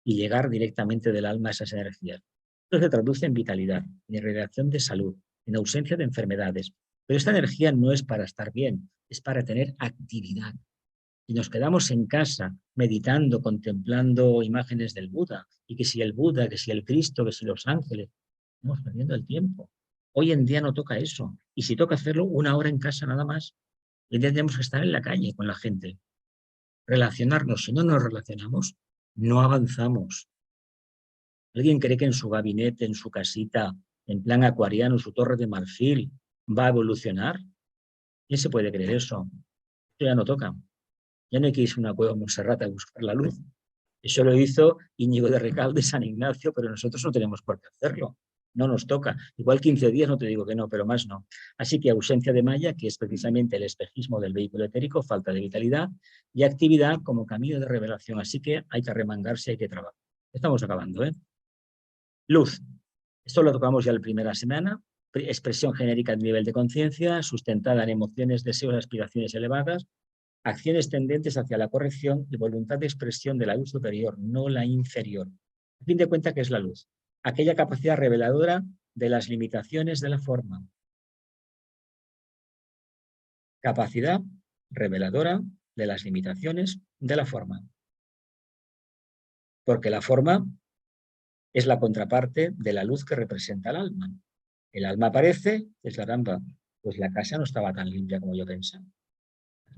y llegar directamente del alma a esas energías. Esto se traduce en vitalidad, en irradiación de salud, en ausencia de enfermedades. Pero esta energía no es para estar bien, es para tener actividad. Si nos quedamos en casa meditando, contemplando imágenes del Buda, y que si el Buda, que si el Cristo, que si los ángeles, estamos perdiendo el tiempo. Hoy en día no toca eso. Y si toca hacerlo, 1 hora en casa nada más. Hoy tenemos que estar en la calle con la gente. Relacionarnos. Si no nos relacionamos, no avanzamos. ¿Alguien cree que en su gabinete, en su casita, en plan acuariano, en su torre de marfil, va a evolucionar? ¿Quién se puede creer eso? Esto ya no toca. Ya no hay que irse a una cueva Montserrat a buscar la luz. Eso lo hizo Íñigo de Recalde, San Ignacio, pero nosotros no tenemos por qué hacerlo. No nos toca. Igual 15 días no te digo que no, pero más no. Así que ausencia de malla, que es precisamente el espejismo del vehículo etérico, falta de vitalidad, y actividad como camino de revelación. Así que hay que arremangarse, hay que trabajar. Estamos acabando, ¿eh? Luz. Esto lo tocamos ya la primera semana. Expresión genérica de nivel de conciencia, sustentada en emociones, deseos, aspiraciones elevadas, acciones tendentes hacia la corrección y voluntad de expresión de la luz superior, no la inferior. A fin de cuentas, ¿qué es la luz? Aquella capacidad reveladora de las limitaciones de la forma. Capacidad reveladora de las limitaciones de la forma. Porque la forma es la contraparte de la luz que representa el alma. El alma aparece, es la rampa. Pues la casa no estaba tan limpia como yo pensaba.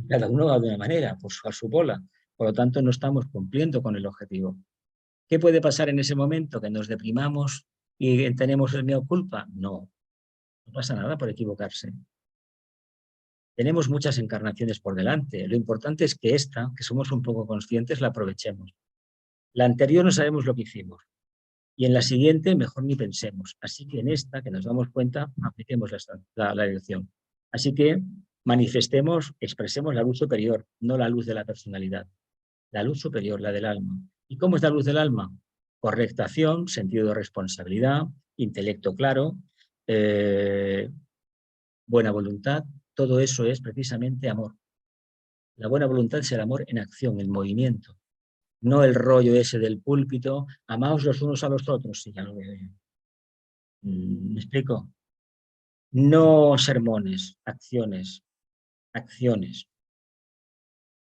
Cada uno va de una manera, pues a su bola. Por lo tanto, no estamos cumpliendo con el objetivo. ¿Qué puede pasar en ese momento? ¿Que nos deprimamos y tenemos el mea culpa? No, no pasa nada por equivocarse. Tenemos muchas encarnaciones por delante. Lo importante es que esta, que somos un poco conscientes, la aprovechemos. La anterior no sabemos lo que hicimos. Y en la siguiente, mejor ni pensemos. Así que en esta, que nos damos cuenta, apliquemos la elección. Así que manifestemos, expresemos la luz superior, no la luz de la personalidad. La luz superior, la del alma. ¿Y cómo es la luz del alma? Correctación, sentido de responsabilidad, intelecto claro, buena voluntad. Todo eso es precisamente amor. La buena voluntad es el amor en acción, en movimiento. No el rollo ese del púlpito, amaos los unos a los otros. Sí, ya lo veo yo. ¿Me explico? No sermones, acciones, acciones.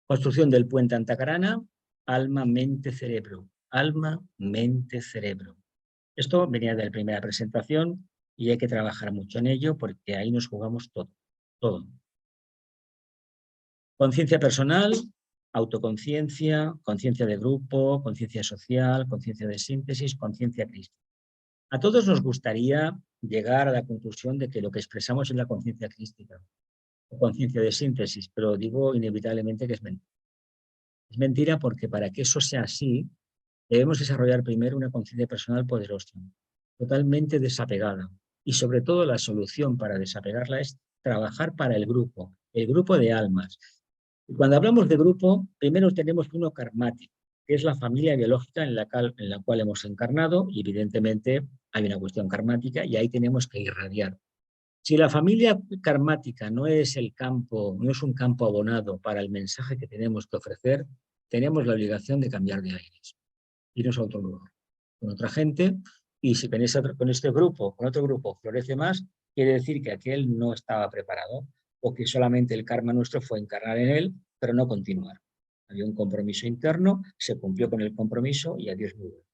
Construcción del puente Antacarana, alma, mente, cerebro. Alma, mente, cerebro. Esto venía de la primera presentación y hay que trabajar mucho en ello porque ahí nos jugamos todo, todo. Conciencia personal, autoconciencia, conciencia de grupo, conciencia social, conciencia de síntesis, conciencia crística. A todos nos gustaría llegar a la conclusión de que lo que expresamos es la conciencia crística o conciencia de síntesis, pero digo inevitablemente que es mentira. Es mentira porque para que eso sea así, debemos desarrollar primero una conciencia personal poderosa, totalmente desapegada. Y sobre todo la solución para desapegarla es trabajar para el grupo de almas. Y cuando hablamos de grupo, primero tenemos uno karmático, que es la familia biológica en la cual hemos encarnado, y evidentemente hay una cuestión karmática y ahí tenemos que irradiar. Si la familia karmática no es el campo, no es un campo abonado para el mensaje que tenemos que ofrecer, tenemos la obligación de cambiar de aires, irnos a otro lugar, con otra gente, y si con este grupo, con otro grupo florece más, quiere decir que aquel no estaba preparado o que solamente el karma nuestro fue encarnar en él, pero no continuar. Había un compromiso interno, se cumplió con el compromiso y adiós muy bueno.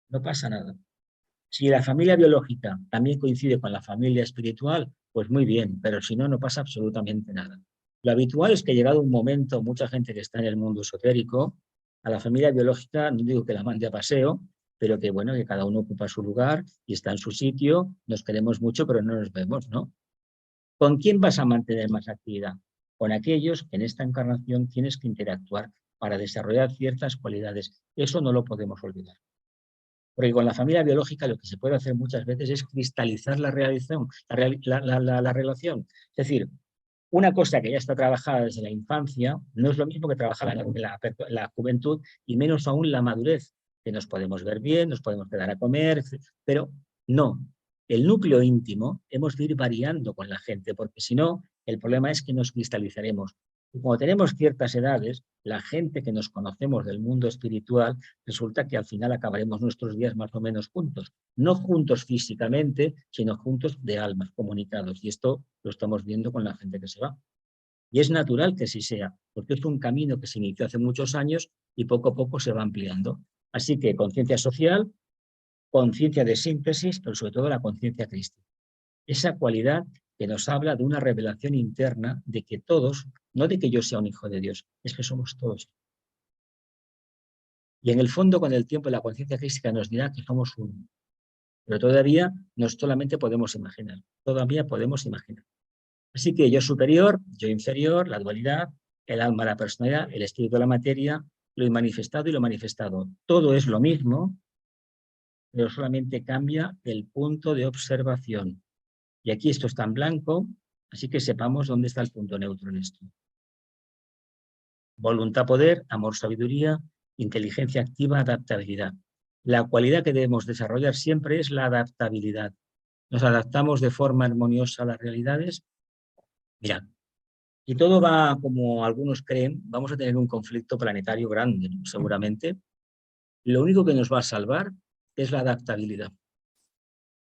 No pasa nada. Si la familia biológica también coincide con la familia espiritual, pues muy bien, pero si no, no pasa absolutamente nada. Lo habitual es que llegado un momento, mucha gente que está en el mundo esotérico, a la familia biológica, no digo que la mande a paseo, pero que bueno, que cada uno ocupa su lugar y está en su sitio, nos queremos mucho, pero no nos vemos, ¿no? ¿Con quién vas a mantener más actividad? Con aquellos que en esta encarnación tienes que interactuar para desarrollar ciertas cualidades. Eso no lo podemos olvidar. Porque con la familia biológica lo que se puede hacer muchas veces es cristalizar la relación. Es decir, una cosa que ya está trabajada desde la infancia no es lo mismo que trabajar la juventud y menos aún la madurez, que nos podemos ver bien, nos podemos quedar a comer, pero no. El núcleo íntimo hemos de ir variando con la gente, porque si no, el problema es que nos cristalizaremos. Y cuando tenemos ciertas edades, la gente que nos conocemos del mundo espiritual, resulta que al final acabaremos nuestros días más o menos juntos. No juntos físicamente, sino juntos de almas, comunicados. Y esto lo estamos viendo con la gente que se va. Y es natural que así sea, porque es un camino que se inició hace muchos años y poco a poco se va ampliando. Así que conciencia social, conciencia de síntesis, pero sobre todo la conciencia crística. Esa cualidad que nos habla de una revelación interna de que todos, no de que yo sea un hijo de Dios, es que somos todos. Y en el fondo, con el tiempo, la conciencia crística nos dirá que somos uno. Pero todavía no solamente podemos imaginar, todavía podemos imaginar. Así que yo superior, yo inferior, la dualidad, el alma, la personalidad, el espíritu, la materia, lo inmanifestado y lo manifestado. Todo es lo mismo, pero solamente cambia el punto de observación. Y aquí esto está en blanco, así que sepamos dónde está el punto neutro en esto. Voluntad, poder, amor, sabiduría, inteligencia activa, adaptabilidad. La cualidad que debemos desarrollar siempre es la adaptabilidad. Nos adaptamos de forma armoniosa a las realidades. Mirad, y todo va como algunos creen, vamos a tener un conflicto planetario grande, ¿no? Seguramente. Lo único que nos va a salvar es la adaptabilidad.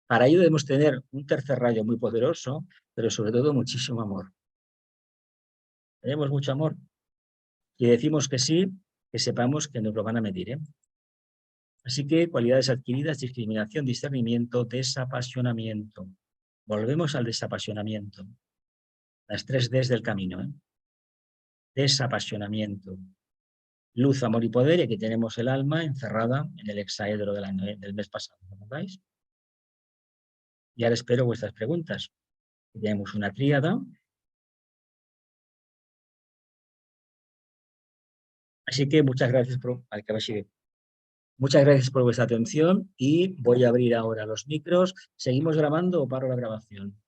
Para ello debemos tener un tercer rayo muy poderoso, pero sobre todo muchísimo amor. Tenemos mucho amor. Y decimos que sí, que sepamos que nos lo van a medir, ¿eh? Así que cualidades adquiridas, discriminación, discernimiento, desapasionamiento. Volvemos al desapasionamiento. Las 3 Ds del camino, ¿eh? Desapasionamiento. Luz, amor y poder, y aquí tenemos el alma encerrada en el hexaedro del mes pasado. ¿No veis? Y ahora espero vuestras preguntas. Tenemos una tríada. Así que muchas gracias muchas gracias por vuestra atención y voy a abrir ahora los micros. ¿Seguimos grabando o paro la grabación?